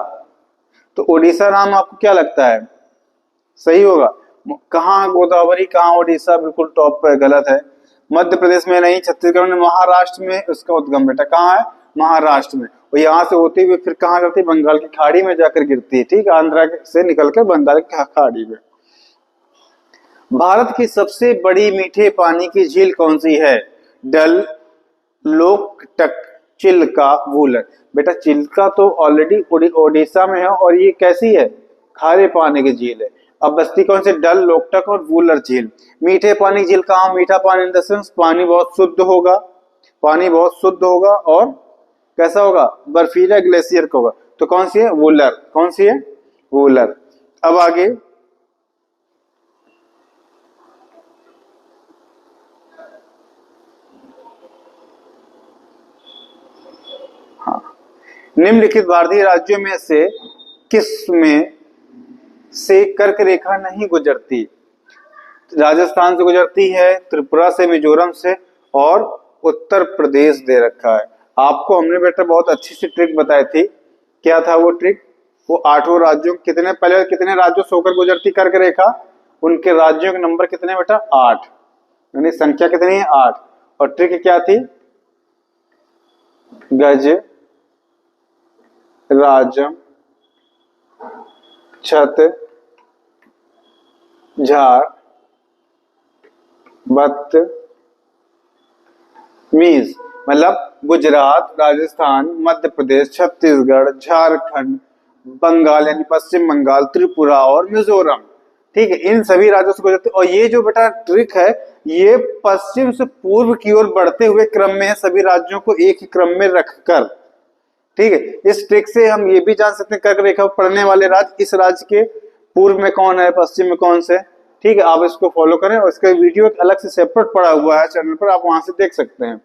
तो ओडिशा नाम आपको क्या लगता है सही होगा? कहाँ गोदावरी, कहाँ ओडिशा? बिल्कुल टॉप पे गलत है। मध्य प्रदेश में नहीं, छत्तीसगढ़ में, महाराष्ट्र में उसका उद्गम बेटा कहाँ है? महाराष्ट्र में। और यहाँ से होती हुई फिर कहाँ जाती है? बंगाल की खाड़ी में जाकर गिरती है, ठीक, आंध्रा से निकलकर बंगाल की खाड़ी में। भारत की सबसे बड़ी मीठे पानी की झील कौन सी है? डल, लोकटक, चिल्का, वूलर। बेटा चिल्का तो ऑलरेडी ओडिशा में है और ये कैसी है? खारे पानी की झील है। अब बस्ती कौन से? डल, लोकटक और वूलर झील। मीठे पानी की झील कहाँ? मीठा पानी इन द सेंस पानी बहुत शुद्ध होगा और कैसा होगा? बर्फीला ग्लेशियर का होगा। तो कौन सी है? वूलर। कौन सी है? वूलर। अब आगे, हाँ, निम्नलिखित भारतीय राज्यों में से किस में से कर्क रेखा नहीं गुजरती? राजस्थान से गुजरती है, त्रिपुरा से, मिजोरम से और उत्तर प्रदेश दे रखा है। आपको हमने बेटा बहुत अच्छी सी ट्रिक बताई थी। क्या था वो ट्रिक? वो 8 राज्यों, कितने राज्यों से होकर गुजरती कर्क रेखा? उनके राज्यों के नंबर कितने बेटा? 8, यानी संख्या कितनी है? 8। और ट्रिक क्या थी? गज, राजम, छत, झार, बत्त, मीज। मतलब गुजरात, राजस्थान, मध्य प्रदेश, छत्तीसगढ़, झारखंड, बंगाल यानी पश्चिम बंगाल, त्रिपुरा और मिजोरम, ठीक है, इन सभी राज्यों से गुजरते। और ये जो बेटा ट्रिक है ये पश्चिम से पूर्व की ओर बढ़ते हुए क्रम में है, सभी राज्यों को एक ही क्रम में रखकर, ठीक है। इस ट्रिक से हम ये भी जान सकते हैं कर्क रेखा पढ़ने वाले राज्य, इस राज्य के पूर्व में कौन है, पश्चिम में कौन से, ठीक है। आप इसको फॉलो करें और इसका वीडियो अलग से सेपरेट पड़ा हुआ है चैनल पर, आप वहां से देख सकते हैं।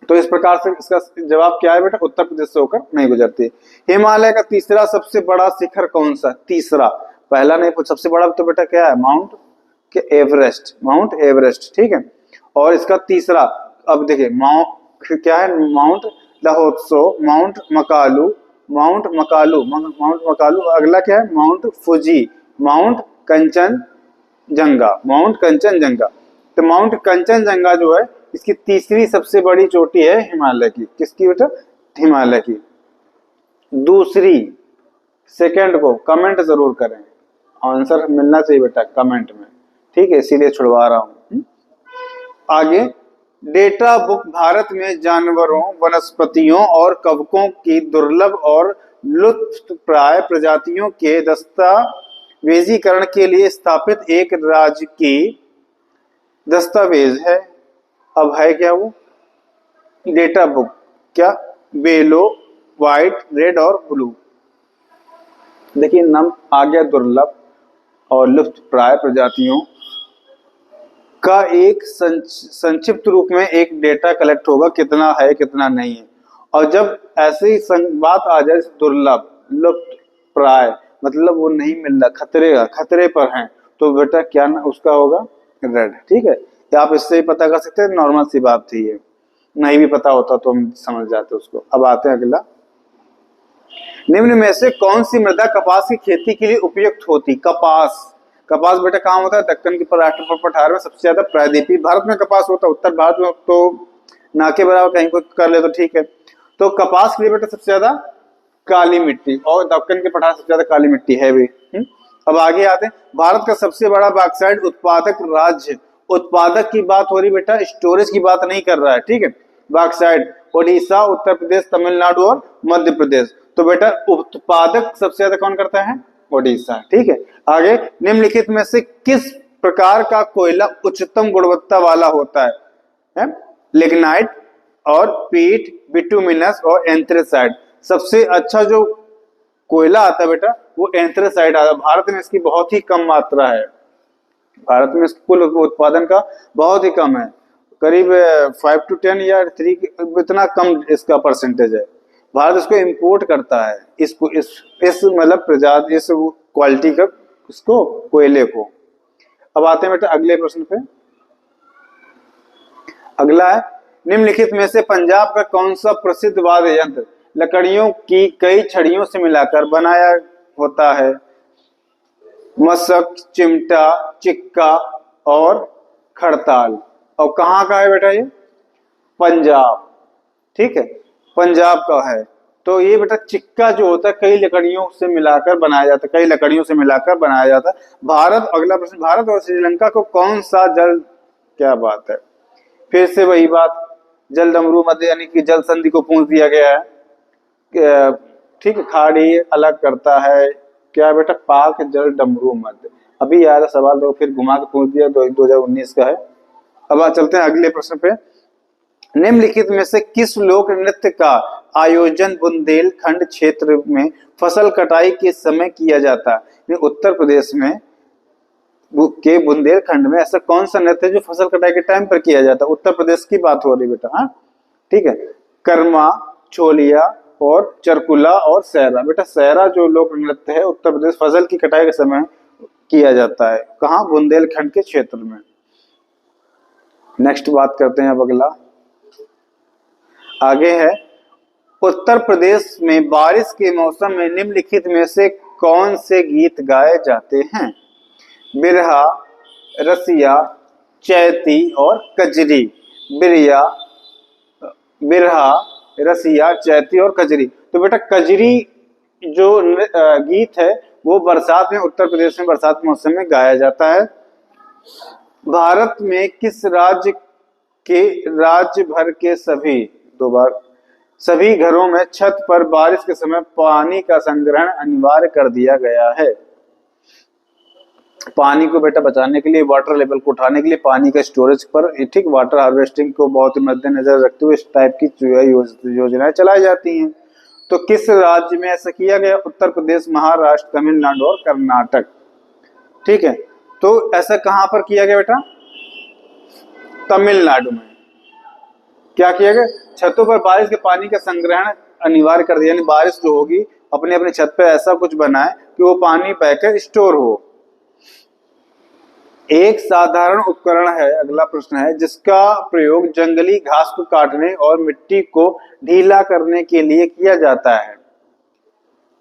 तो इस प्रकार से इसका जवाब क्या है बेटा? उत्तर प्रदेश से होकर नहीं गुजरती। हिमालय का तीसरा सबसे बड़ा शिखर कौन सा? तीसरा, पहला नहीं, सबसे बड़ा तो बेटा क्या है? माउंट एवरेस्ट, ठीक है। और इसका तीसरा, अब देखिए क्या है? Mount Lhotse, mount Makalu, mount Makalu, mount Makalu. अगला क्या है? Mount Fuji, mount Kanchenjunga, mount Kanchenjunga. तो माउंट कंचनजंगा जो है इसकी तीसरी सबसे बड़ी चोटी है हिमालय की। किसकी बेटा? हिमालय की। दूसरी, सेकंड को कमेंट जरूर करें, आंसर मिलना चाहिए बेटा कमेंट में, ठीक है, इसीलिए छुड़वा रहा हूं। आगे, डेटा बुक भारत में जानवरों, वनस्पतियों और कवकों की दुर्लभ और लुप्तप्राय प्रजातियों के दस्तावेजीकरण के लिए स्थापित एक राज्य की दस्तावेज है। अब है क्या वो? Data book. क्या? बेलो, व्हाइट, रेड और ब्लू। देखिए नाम आ गया, दुर्लभ और लुप्तप्राय प्रजातियों का एक संक्षिप्त रूप में एक डेटा कलेक्ट होगा, कितना है कितना नहीं है। और जब ऐसी बात आ जाए दुर्लभ, लुप्त प्राय, मतलब वो नहीं मिल रहा, खतरे पर हैं, तो बेटा क्या ना उसका होगा? रेड। ठीक है, या आप इससे ही पता कर सकते हैं, नॉर्मल सी बात थी ये, नहीं भी पता होता तो हम समझ जाते उसको। अब आते हैं अगला, निम्न में से कौन सी मृदा कपास की खेती के लिए उपयुक्त होती? कपास, कपास बेटा कहाँ होता है? दक्कन के पठार में सबसे ज्यादा प्रायद्वीपीय भारत में कपास होता है। उत्तर भारत में तो ना के बराबर कहीं को कर ले तो ठीक है। तो कपास के लिए बेटा सबसे ज्यादा काली मिट्टी, और दक्कन के पठार सबसे ज्यादा काली मिट्टी है भी। अब आगे आते हैं, भारत का सबसे बड़ा बॉक्साइट उत्पादक राज्य। उत्पादक की बात हो रही बेटा, स्टोरेज की बात नहीं कर रहा है, ठीक है। बॉक्साइट ओडिशा, उत्तर प्रदेश, तमिलनाडु और मध्य प्रदेश। तो बेटा उत्पादक सबसे ज्यादा कौन करता है? ओडिशा। ठीक है, आगे, निम्नलिखित में से किस प्रकार का कोयला उच्चतम गुणवत्ता वाला होता है? लिग्नाइट और पीट, बिटुमिनस और एंथ्रेसाइट। सबसे अच्छा जो कोयला आता है बेटा वो एंथ्रेसाइट आता है। भारत में इसकी बहुत ही कम मात्रा है, भारत में कुल उत्पादन का बहुत ही कम है, करीब 5 to 10 या 3, इतना कम इसका परसेंटेज है। भारत इसको इंपोर्ट करता है, इसको इस मतलब प्रजाति, इस क्वालिटी का इसको कोयले को। अब आते हैं बेटा अगले प्रश्न पे। अगला है, निम्नलिखित में से पंजाब का कौन सा प्रसिद्ध वाद्य यंत्र लकड़ियों की कई छड़ियों से मिलाकर बनाया होता है? मशक, चिमटा, चिक्का और खड़ताल। और कहाँ का है बेटा ये? पंजाब। ठीक है, पंजाब का है। तो ये बेटा चिक्का जो होता है कई लकड़ियों से मिलाकर बनाया जाता है, कई लकड़ियों से मिलाकर बनाया जाता है। भारत, अगला प्रश्न, भारत और श्रीलंका को कौन सा जल, क्या बात है, फिर से वही बात, जल डमरू मध्य यानी कि जल संधि को पूछ दिया गया है। ठीक है, खाड़ी अलग करता है, क्या बेटा? पाक जल डमरू मध्य। अभी आया था सवाल, देखो फिर घुमा के पूछ दिया, 2019 का है। अब चलते हैं अगले प्रश्न पे। निम्नलिखित में से किस लोक नृत्य का आयोजन बुंदेलखंड क्षेत्र में फसल कटाई के समय किया जाता है? उत्तर प्रदेश में के बुंदेलखंड में ऐसा कौन सा नृत्य है जो फसल कटाई के टाइम पर किया जाता है? उत्तर प्रदेश की बात हो रही बेटा, हाँ ठीक है। कर्मा, छोलिया और चरकुला और सहरा। बेटा सहरा जो लोक नृत्य है उत्तर प्रदेश फसल की कटाई के समय किया जाता है, कहाँ? बुंदेलखंड के क्षेत्र में। नेक्स्ट बात करते हैं अब अगला, आगे है, उत्तर प्रदेश में बारिश के मौसम में निम्नलिखित में से कौन से गीत गाए जाते हैं? बिरहा, रसिया, चैती और कजरी। बिरहा, रसिया, चैती और कजरी। तो बेटा कजरी जो गीत है वो बरसात में, उत्तर प्रदेश में बरसात के मौसम में गाया जाता है। भारत में किस राज्य भर के सभी घरों में छत पर बारिश के समय पानी का संग्रहण अनिवार्य कर दिया गया है? पानी को बेटा बचाने के लिए, वाटर लेवल को उठाने के लिए, पानी का स्टोरेज पर, ठीक, वाटर हार्वेस्टिंग को बहुत मद्देनजर रखते हुए इस टाइप की योजनाएं चलाई जाती हैं। तो किस राज्य में ऐसा किया गया? उत्तर प्रदेश, महाराष्ट्र, तमिलनाडु और कर्नाटक। ठीक है, तो ऐसा कहां पर किया गया बेटा? तमिलनाडु में। क्या किया गया? छतों पर बारिश के पानी का संग्रहण अनिवार्य कर दिया, यानी बारिश जो होगी अपने अपने छत पर ऐसा कुछ बनाए कि वो पानी बहकर स्टोर हो। एक साधारण उपकरण है, अगला प्रश्न है, जिसका प्रयोग जंगली घास को काटने और मिट्टी को ढीला करने के लिए किया जाता है।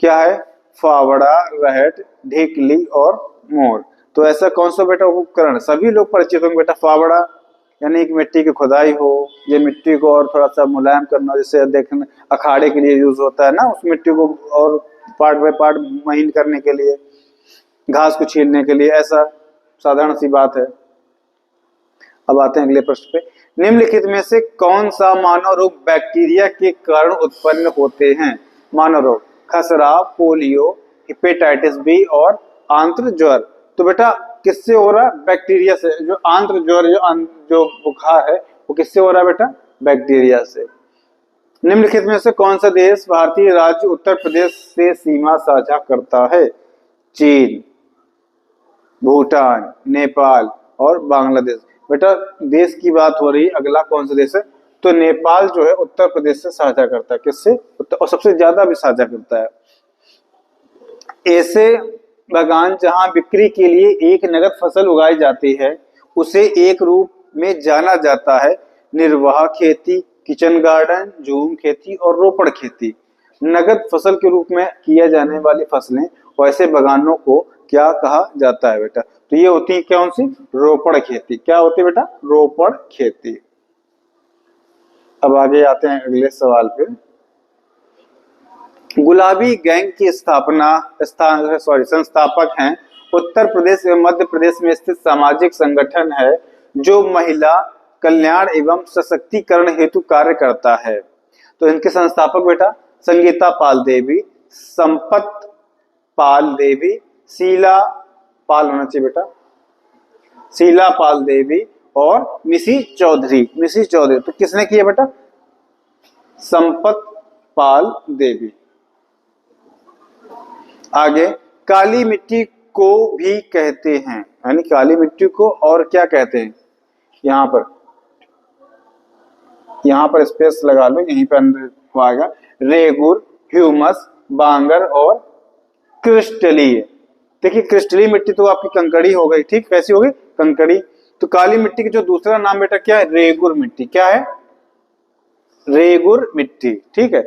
क्या है? फावड़ा, रहट, ढेकली और मोर। तो ऐसा कौन सा बेटा उपकरण सभी लोग परिचित होंगे बेटा? फावड़ा यानी कि मिट्टी की खुदाई हो, ये मिट्टी को और थोड़ा सा मुलायम करना, जैसे देखने अखाड़े के लिए यूज होता है ना, उस मिट्टी को और पार्ट बाय पार्ट महीन करने के लिए, घास को छीलने के लिए, ऐसा साधारण सी बात है। अब आते हैं अगले प्रश्न पे। निम्नलिखित में से कौन सा मानव रोग बैक्टीरिया के कारण उत्पन्न होते हैं? मानव रोग: खसरा, पोलियो, हेपेटाइटिस बी और आंत्र ज्वर। तो बेटा किससे हो रहा है? बैक्टीरिया से। जो आंत्र ज्वर, जो बुखार है, वो किससे हो रहा है बेटा? बैक्टीरिया से। निम्नलिखित में से कौन सा देश भारतीय राज्य उत्तर प्रदेश से सीमा साझा करता है? चीन, भूटान, नेपाल और बांग्लादेश। बेटा देश की बात हो रही है, अगला कौन सा देश है? तो नेपाल जो है उत्तर प्रदेश से साझा करता है। किससे? और सबसे ज्यादा भी साझा करता है। ऐसे बागान जहां बिक्री के लिए एक नगद फसल उगाई जाती है, उसे एक रूप में जाना जाता है: निर्वाह खेती, किचन गार्डन, झूम खेती और रोपड़ खेती। नगद फसल के रूप में किया जाने वाली फसलें और ऐसे बागानों को क्या कहा जाता है बेटा? तो ये होती है कौन सी? रोपड़ खेती। क्या होती है बेटा? रोपड़ खेती। अब आगे आते हैं अगले सवाल पे। गुलाबी गैंग की संस्थापक हैं उत्तर प्रदेश एवं मध्य प्रदेश में स्थित सामाजिक संगठन है जो महिला कल्याण एवं सशक्तिकरण हेतु कार्य करता है। तो इनके संस्थापक बेटा संगीता पाल देवी, संपत पाल देवी, शीला पाल होना चाहिए बेटा, शीला पाल देवी और मिसी चौधरी। मिसी चौधरी तो किसने किया बेटा? संपत पाल देवी। आगे, काली मिट्टी को भी कहते हैं, यानी काली मिट्टी को और क्या कहते हैं? यहाँ पर स्पेस लगा लो, यहीं पर अंदर आएगा। रेगुर, ह्यूमस, बांगर और क्रिस्टलीय। देखिए क्रिस्टलीय मिट्टी तो आपकी कंकड़ी हो गई, ठीक? कैसी हो गई? कंकड़ी। तो काली मिट्टी की जो दूसरा नाम बेटा क्या है? रेगुर मिट्टी। क्या है? रेगुर मिट्टी, ठीक है।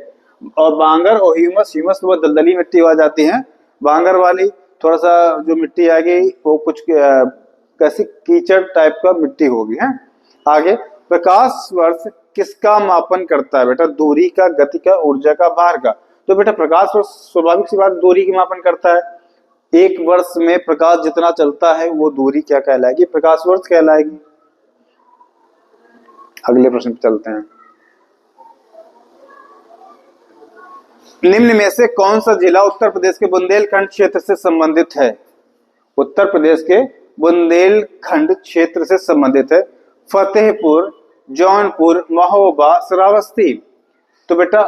और बांगर और ह्यूमस, ह्यूमस तो वो दलदली मिट्टी आ जाती है, बांगर वाली थोड़ा सा जो मिट्टी आ गई वो कुछ कैसी कीचड़ टाइप का मिट्टी होगी है। आगे, प्रकाश वर्ष किसका मापन करता है बेटा? दूरी का, गति का, ऊर्जा का, भार का। तो बेटा प्रकाश वर्ष स्वाभाविक सी बात दूरी की मापन करता है। एक वर्ष में प्रकाश जितना चलता है वो दूरी क्या कहलाएगी? प्रकाश वर्ष कहलाएगी। अगले प्रश्न पे चलते हैं। निम्न में से कौन सा जिला उत्तर प्रदेश के बुंदेलखंड क्षेत्र से संबंधित है? उत्तर प्रदेश के बुंदेलखंड क्षेत्र से संबंधित है: फतेहपुर, जौनपुर, महोबा, श्रावस्ती। तो बेटा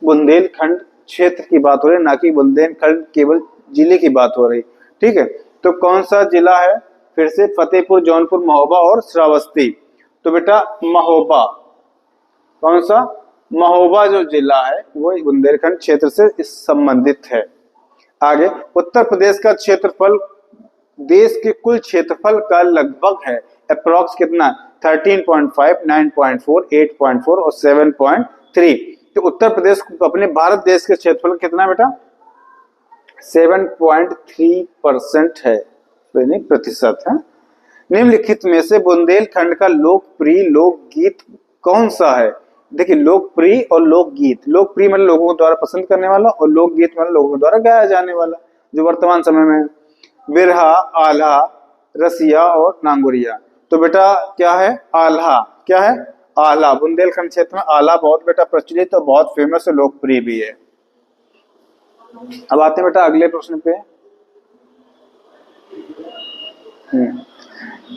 बुंदेलखंड क्षेत्र की बात हो रही है, ना कि बुंदेलखंड केवल जिले की बात हो रही, ठीक है। तो कौन सा जिला है? फिर से फतेहपुर, जौनपुर, महोबा और श्रावस्ती। तो बेटा महोबा, कौन सा? महोबा जो जिला है वो बुंदेलखंड क्षेत्र से संबंधित है। आगे, उत्तर प्रदेश का क्षेत्रफल देश के कुल क्षेत्रफल का लगभग है, अप्रॉक्स कितना? 13.5, 9.4, 8.4 और 7.3। तो उत्तर प्रदेश अपने भारत देश के क्षेत्रफल कितना बेटा? 7.3% है, प्रतिशत है। निम्नलिखित में से बुंदेलखंड का लोकप्रिय लोकगीत कौन सा है? देखिए लोकप्रिय और लोकगीत, लोकप्रिय मतलब लोगों द्वारा पसंद करने वाला और लोकगीत मतलब लोगों द्वारा गाया जाने वाला जो वर्तमान समय में। बिरहा, आल्हा, रसिया और नांगुरिया। तो बेटा क्या है? आल्हा। क्या है? आल्हा। बुंदेलखंड क्षेत्र में आल्हा बहुत बेटा प्रचलित और बहुत फेमस और लोकप्रिय भी है। अब आते हैं बेटा अगले प्रश्न पे।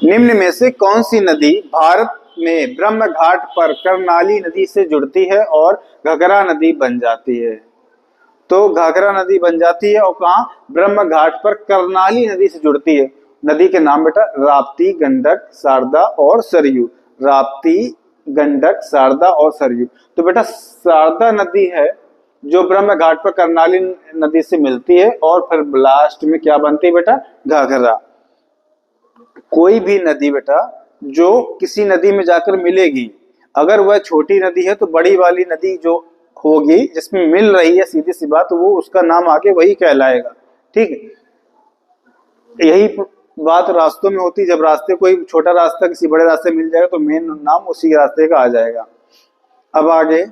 निम्न में से कौन सी नदी भारत में ब्रह्म घाट पर कर्नाली नदी से जुड़ती है और घाघरा नदी बन जाती है? तो घाघरा नदी बन जाती है और कहाँ? ब्रह्म घाट पर कर्नाली नदी से जुड़ती है। नदी के नाम बेटा राप्ती, गंडक, शारदा और सरयू। राप्ती, गंडक, शारदा और सरयू। तो बेटा शारदा नदी है जो ब्रह्म घाट पर कर्नाली नदी से मिलती है और फिर लास्ट में क्या बनती है बेटा? घाघरा। कोई भी नदी बेटा जो किसी नदी में जाकर मिलेगी, अगर वह छोटी नदी है तो बड़ी वाली नदी जो होगी जिसमें मिल रही है सीधी सी बात, तो वो उसका नाम आगे वही कहलाएगा। ठीक है, यही बात रास्तों में होती है। जब रास्ते कोई छोटा रास्ता किसी बड़े रास्ते मिल जाएगा तो मेन नाम उसी रास्ते का आ जाएगा। अब आगे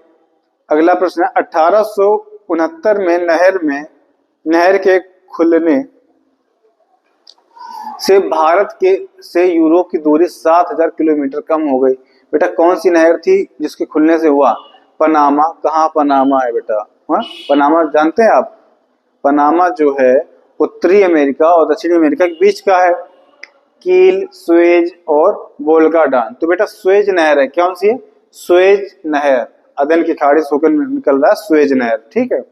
अगला प्रश्न है, 1869 में नहर के खुलने से भारत के से यूरोप की दूरी 7000 किलोमीटर कम हो गई। बेटा कौन सी नहर थी जिसके खुलने से हुआ? पनामा। कहाँ पनामा है बेटा? हाँ, पनामा जानते हैं आप? पनामा जो है उत्तरी अमेरिका और दक्षिणी अमेरिका के बीच का है। कील, स्वेज और वोल्गा डान। तो बेटा स्वेज नहर है। कौन सी है? स्वेज नहर। अदन की खाड़ी से होकर निकल रहा है स्वेज नहर। ठीक है,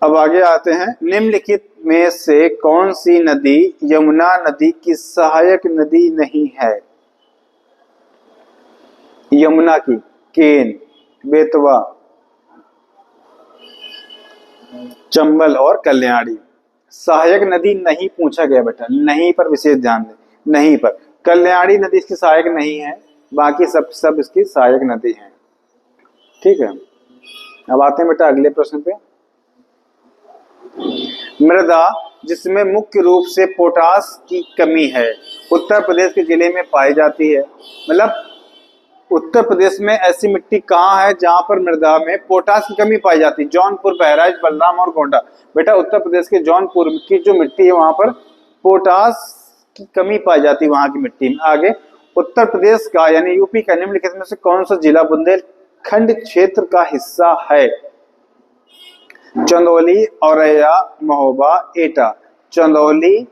अब आगे आते हैं, निम्नलिखित में से कौन सी नदी यमुना नदी की सहायक नदी नहीं है? यमुना की केन, बेतवा, चंबल और कल्याणी। सहायक नदी नहीं पूछा गया बेटा, नहीं पर विशेष ध्यान दें। नहीं पर कल्याणी नदी इसकी सहायक नहीं है, बाकी सब इसकी सहायक नदी है। ठीक है, अब आते हैं बेटा अगले प्रश्न पे। मृदा जिसमें मुख्य रूप से पोटास की कमी है उत्तर प्रदेश के जिले में पाई जाती है। मतलब उत्तर प्रदेश में ऐसी मिट्टी कहाँ है जहां पर मृदा में पोटास की कमी पाई जाती है? जौनपुर, बहराइच, बलराम और गोंडा। बेटा उत्तर प्रदेश के जौनपुर की जो मिट्टी है वहां पर पोटास की कमी पाई जाती है वहां की मिट्टी में। आगे, उत्तर प्रदेश का यानी यूपी का निम्नलिखित में से कौन सा जिला बुंदेलखंड क्षेत्र का हिस्सा है? चंदौली, औरैया, महोबा, एटा। चंदौली,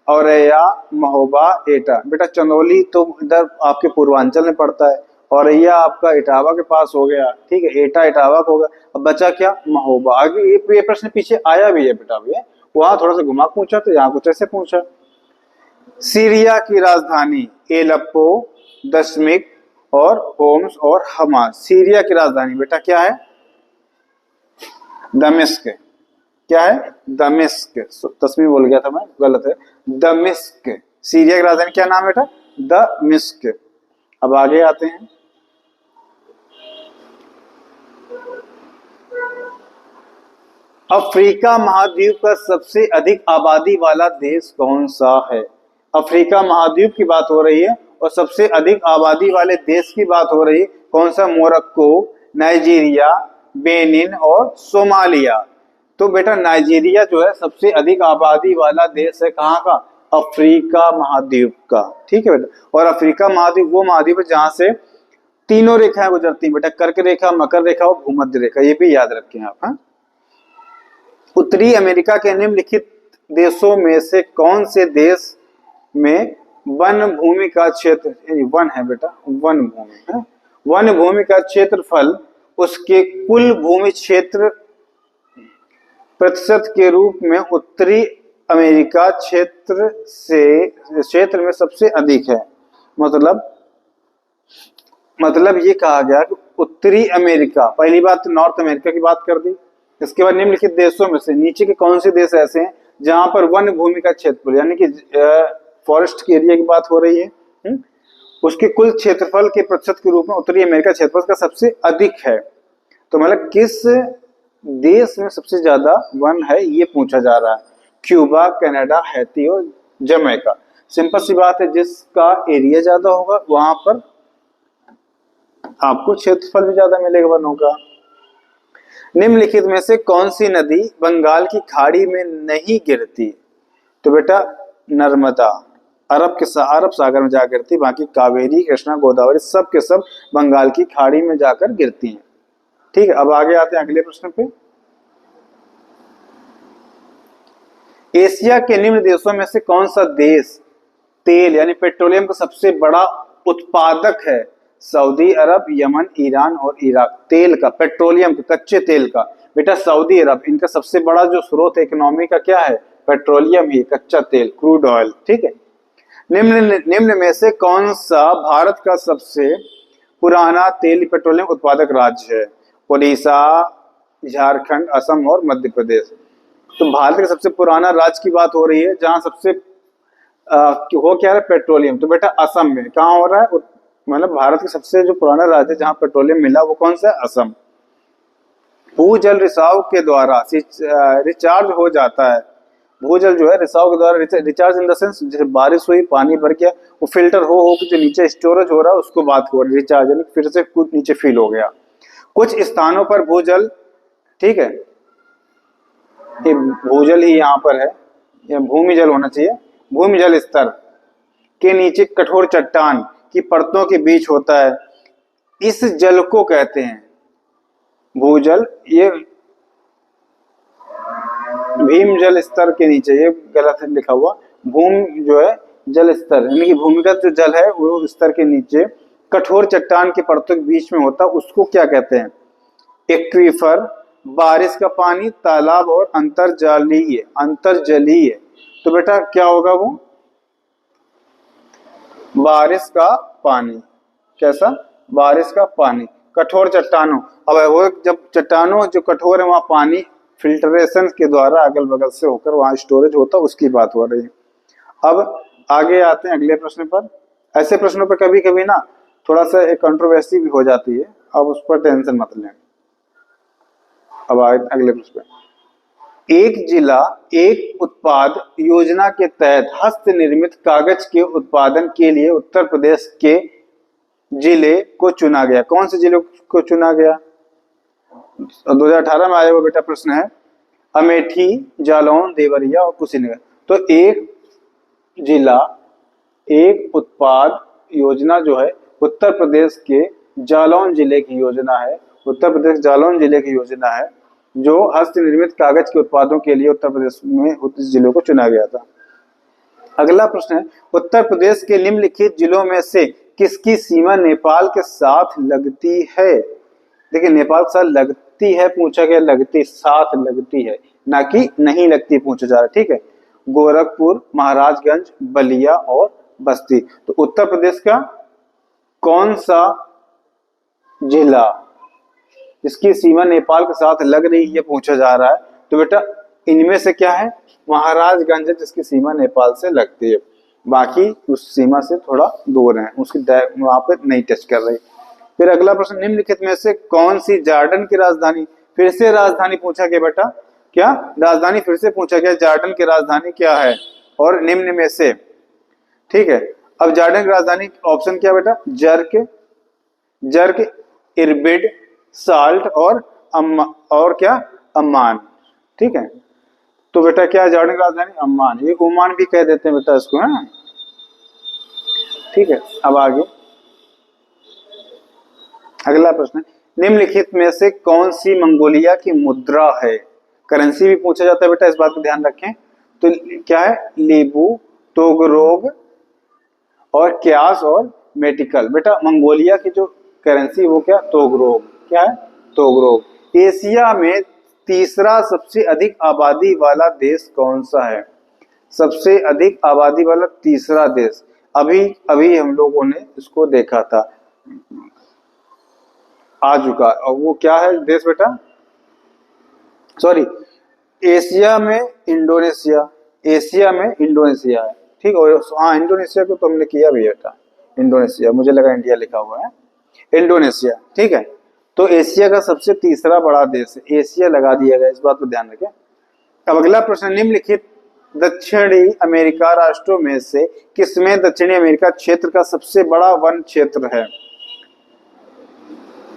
औरैया, महोबा, एटा। बेटा चंदौली तो इधर आपके पूर्वांचल में पड़ता है, औरैया आपका इटावा के पास हो गया। ठीक है, एटा इटावा का होगा। अब बचा क्या? महोबा। आगे ये प्रश्न पीछे आया भी है बेटा, ये वहां थोड़ा सा घुमा पूछा तो यहाँ कुछ ऐसे पूछा। सीरिया की राजधानी एलेप्पो, दशमिक और होम्स और हमास। सीरिया की राजधानी बेटा क्या है? दमिश्क। क्या है? दमिश्क। तस्वीर बोल गया था मैं, गलत है, दमिश्क। सीरिया की राजधानी क्या नाम है बेटा? दमिश्क। अब आगे आते हैं, अफ्रीका महाद्वीप का सबसे अधिक आबादी वाला देश कौन सा है? अफ्रीका महाद्वीप की बात हो रही है और सबसे अधिक आबादी वाले देश की बात हो रही है। कौन सा? मोरक्को, नाइजीरिया, बेनिन और सोमालिया। तो बेटा नाइजीरिया जो है सबसे अधिक आबादी वाला देश है। कहाँ का? अफ्रीका महाद्वीप का। ठीक है बेटा, और अफ्रीका महाद्वीप वो महाद्वीप है जहां से तीनों रेखाएं गुजरती हैं बेटा, कर्क रेखा, मकर रेखा और भूमध्य रेखा। ये भी याद रखें आप। हाँ, उत्तरी अमेरिका के निम्नलिखित देशों में से कौन से देश में वन भूमि का क्षेत्र, वन है बेटा, वन भूमि है, वन भूमि का क्षेत्रफल उसके कुल भूमि क्षेत्र प्रतिशत के रूप में उत्तरी अमेरिका क्षेत्र में सबसे अधिक है? मतलब ये कहा गया कि उत्तरी अमेरिका, पहली बात तो नॉर्थ अमेरिका की बात कर दी। इसके बाद निम्नलिखित देशों में से नीचे के कौन से देश ऐसे हैं जहां पर वन भूमि का क्षेत्रफल यानी कि फॉरेस्ट के एरिया की बात हो रही है, उसके कुल क्षेत्रफल के प्रतिशत के रूप में उत्तरी अमेरिका क्षेत्रफल का सबसे अधिक है। तो मतलब किस देश में सबसे ज्यादा वन है ये पूछा जा रहा है। क्यूबा, कनाडा, हैती और जमैका। सिंपल सी बात है, जिसका एरिया ज्यादा होगा वहां पर आपको क्षेत्रफल भी ज्यादा मिलेगा वनों का। निम्नलिखित में से कौन सी नदी बंगाल की खाड़ी में नहीं गिरती? तो बेटा नर्मदा, अरब सागर में जा गिरती, बाकी कावेरी, कृष्णा, गोदावरी सब के सब बंगाल की खाड़ी में जाकर गिरती हैं। ठीक है, अब आगे आते हैं अगले प्रश्न पे। एशिया के निम्न देशों में से कौन सा देश तेल यानी पेट्रोलियम का सबसे बड़ा उत्पादक है? सऊदी अरब, यमन, ईरान और इराक। तेल का, पेट्रोलियम का, कच्चे तेल का बेटा सऊदी अरब, इनका सबसे बड़ा जो स्रोत है इकोनॉमी का क्या है? पेट्रोलियम ही, कच्चा तेल, क्रूड ऑयल। ठीक है, निम्न में से कौन सा भारत का सबसे पुराना तेल पेट्रोलियम उत्पादक राज्य है? उड़ीसा, झारखंड, असम और मध्य प्रदेश। तो भारत के सबसे पुराना राज्य की बात हो रही है जहां सबसे हो क्या है? पेट्रोलियम। तो बेटा असम में। कहाँ हो रहा है? मतलब भारत के सबसे जो पुराना राज्य जहां पेट्रोलियम मिला वो कौन सा है? असम। भूजल रिसाव के द्वारा रिचार्ज हो जाता है। भूजल जो है रिसाव के द्वारा रिचार्ज इन द सेंस, जैसे बारिश हुई, पानी भर गया, वो फिल्टर हो के जो नीचे स्टोरेज हो रहा है उसको बात हो रही है रिचार्ज, यानी फिर से कुछ नीचे फील हो गया। कुछ स्थानों पर भूजल, ठीक है, ये भूजल ही यहाँ पर है, या भूमि जल होना चाहिए, भूमि जल स्तर के नीचे कठोर चट्टान की परतों के बीच होता है, इस जल को कहते हैं भूजल। ये भीम जल स्तर के नीचे, ये गलत है लिखा हुआ, भूमि जो है जल स्तर, यानी कि भूमिगत जो जल है वो स्तर के नीचे कठोर चट्टान के परतों के बीच में होता है, उसको क्या कहते हैं? एक्वीफर, बारिश का पानी, तालाब और अंतर्जलीय। अंतर्जलीय तो बेटा क्या होगा वो? बारिश का पानी। कैसा? बारिश का पानी। कठोर चट्टानों, अब वो जब चट्टानों जो कठोर है वहां पानी फिल्ट्रेशन के द्वारा अगल बगल से होकर वहां स्टोरेज होता, उसकी बात हो रही है। अब आगे आते हैं अगले प्रश्न पर। ऐसे प्रश्नों पर कभी कभी ना थोड़ा सा एक कंट्रोवर्सी भी हो जाती है, अब उस पर टेंशन मत लें। अब आए अगले प्रश्न पर। एक जिला एक उत्पाद योजना के तहत हस्त निर्मित कागज के उत्पादन के लिए उत्तर प्रदेश के जिले को चुना गया। कौन से जिले को चुना गया? 2018 में आया हुआ बेटा प्रश्न है। अमेठी, जालौन, देवरिया और कुशीनगर। तो एक जिला एक उत्पाद योजना जो है उत्तर प्रदेश के जालौन जिले की योजना है। उत्तर प्रदेश जालौन जिले की योजना है जो हस्त निर्मित कागज के उत्पादों के लिए उत्तर प्रदेश में उस जिलों को चुना गया था। अगला प्रश्न है, उत्तर प्रदेश के निम्नलिखित जिलों में से किसकी सीमा नेपाल के साथ लगती है? देखिए नेपाल के साथ लगती है पूछा गया, लगती साथ लगती है, ना कि नहीं लगती पूछा जा रहा है। ठीक है, गोरखपुर, महाराजगंज, बलिया और बस्ती। तो उत्तर प्रदेश का कौन सा जिला जिसकी सीमा नेपाल के साथ लग रही है पूछा जा रहा है? तो बेटा इनमें से क्या है? महाराजगंज है जिसकी सीमा नेपाल से लगती है, बाकी उस सीमा से थोड़ा दूर है, उसकी वहां पे नहीं टच कर रही। फिर अगला प्रश्न, निम्नलिखित में से कौन सी जॉर्डन की राजधानी? फिर से राजधानी पूछा गया बेटा, क्या राजधानी फिर से पूछा गया, जॉर्डन की राजधानी क्या है और निम्न में से। ठीक है, अब जॉर्डन की राजधानी ऑप्शन क्या बेटा? जर्क, इरबिड, साल्ट और क्या? अम्मान। ठीक है, तो बेटा क्या है जॉर्डन की राजधानी? अम्मान। ये ओमान भी कह देते हैं बेटा इसको, है। ठीक है, अब आगे अगला प्रश्न, निम्नलिखित में से कौन सी मंगोलिया की मुद्रा है? करेंसी भी पूछा जाता है बेटा, इस बात को ध्यान रखें। तो क्या है? लीबू, तोगरोग और क्यास और मेटिकल। बेटा मंगोलिया की जो करेंसी वो क्या? तोगरोग। क्या है? तोगरोग। एशिया में तीसरा सबसे अधिक आबादी वाला देश कौन सा है? सबसे अधिक आबादी वाला तीसरा देश, अभी हम लोगों ने इसको देखा था, आ चुका, और वो क्या है देश बेटा? सॉरी, एशिया में इंडोनेशिया। एशिया में इंडोनेशिया है। ठीक है, हाँ इंडोनेशिया को तो हमने किया भी बेटा, इंडोनेशिया, मुझे लगा इंडिया लिखा हुआ है, इंडोनेशिया। ठीक है, तो एशिया का सबसे तीसरा बड़ा देश है, एशिया लगा दिया गया, इस बात को ध्यान रखें। अब अगला प्रश्न, निम्नलिखित दक्षिणी अमेरिका राष्ट्रों में से किसमें दक्षिणी अमेरिका क्षेत्र का सबसे बड़ा वन क्षेत्र है?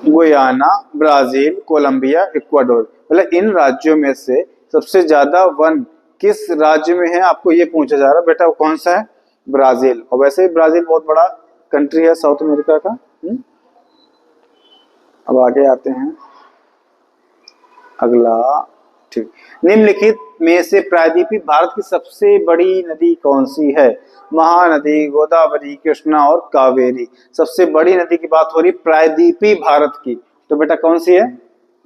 Guyana, Brazil, Colombia, Ecuador. मतलब इन राज्यों में से सबसे ज्यादा वन किस राज्य में है आपको ये पूछा जा रहा है बेटा, वो कौन सा है? ब्राजील। और वैसे ही ब्राजील बहुत बड़ा कंट्री है साउथ अमेरिका का। अब आगे आते हैं अगला। ठीक, निम्नलिखित में से प्रायद्वीपीय भारत की सबसे बड़ी नदी कौन सी है? महानदी, गोदावरी, कृष्णा और कावेरी। सबसे बड़ी नदी की बात हो रही प्रायद्वीपीय भारत की, तो बेटा कौन सी है?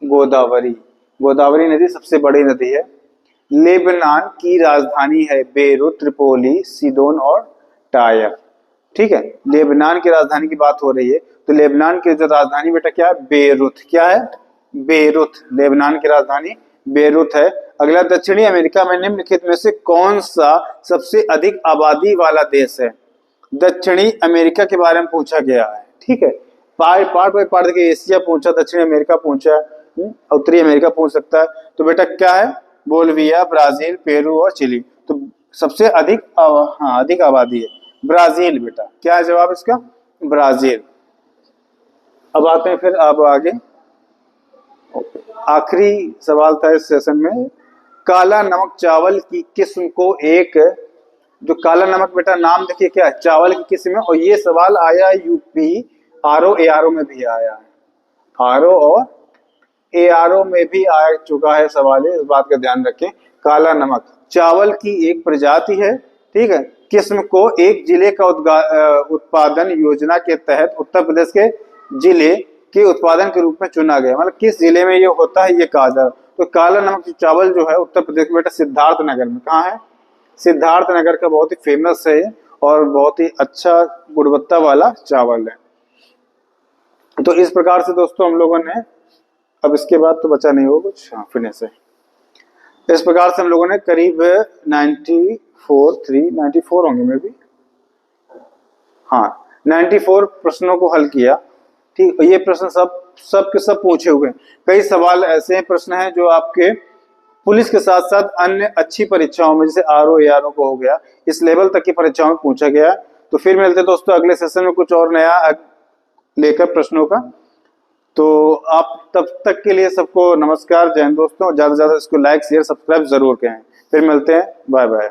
गोदावरी। गोदावरी नदी सबसे बड़ी नदी है। लेबनान की राजधानी है बेरूत, त्रिपोली, सीदोन और टायर। ठीक है, लेबनान की राजधानी की बात हो रही है, तो लेबनान की जो राजधानी बेटा क्या है? बेरूत। क्या है? बेरूत। लेबनान की राजधानी बेरूत है। अगला, दक्षिणी अमेरिका में निम्नलिखित में से कौन सा सबसे अधिक आबादी वाला देश है? दक्षिणी अमेरिका के बारे में पूछा गया है। ठीक है, पार्ट बाय पार्ट देखिए, एशिया पूछा, दक्षिणी अमेरिका पूछा, उत्तरी अमेरिका पूछ सकता है। तो बेटा क्या है, बोलिविया, ब्राजील, पेरू और चिली। तो सबसे अधिक अधिक आबादी है ब्राजील बेटा। क्या है जवाब इसका, ब्राजील। अब आते हैं फिर अब आगे, आखिरी सवाल था इस सेशन में। काला नमक चावल की किस्म को एक, जो काला नमक बेटा नाम देखिए क्या है, चावल की किस्म है। और ये सवाल आया यूपी आरओ एआरओ में भी आया है, आरओ और एआरओ में भी आ चुका है सवाल है, इस बात का ध्यान रखें। काला नमक चावल की एक प्रजाति है, ठीक है। किस्म को एक जिले का उत्पादन योजना के तहत उत्तर प्रदेश के जिले के उत्पादन के रूप में चुना गया, मतलब किस जिले में ये होता है ये कहा जा रहा। तो काला नमक चावल जो है उत्तर प्रदेश में बेटा सिद्धार्थ नगर में, कहाँ है, सिद्धार्थ नगर का बहुत ही फेमस है और बहुत ही अच्छा गुणवत्ता वाला चावल है। तो इस प्रकार से दोस्तों हम लोगों ने, अब इसके बाद तो बचा नहीं हो कुछ, हाँ फिनिश है। इस प्रकार से हम लोगों ने करीब 94 होंगे में भी, हाँ 94 प्रश्नों को हल किया, ठीक। ये प्रश्न सब के सब पूछे हुए हैं। कई सवाल ऐसे प्रश्न हैं जो आपके पुलिस के साथ साथ अन्य अच्छी परीक्षाओं में, जैसे आरओ एआरओ को हो गया, इस लेवल तक की परीक्षाओं में पूछा गया। तो फिर मिलते दोस्तों अगले सेशन में कुछ और नया लेकर प्रश्नों का। तो आप तब तक के लिए सबको नमस्कार, जय हिंद दोस्तों। ज्यादा से ज्यादा इसको लाइक शेयर सब्सक्राइब जरूर करें। फिर मिलते हैं, बाय बाय।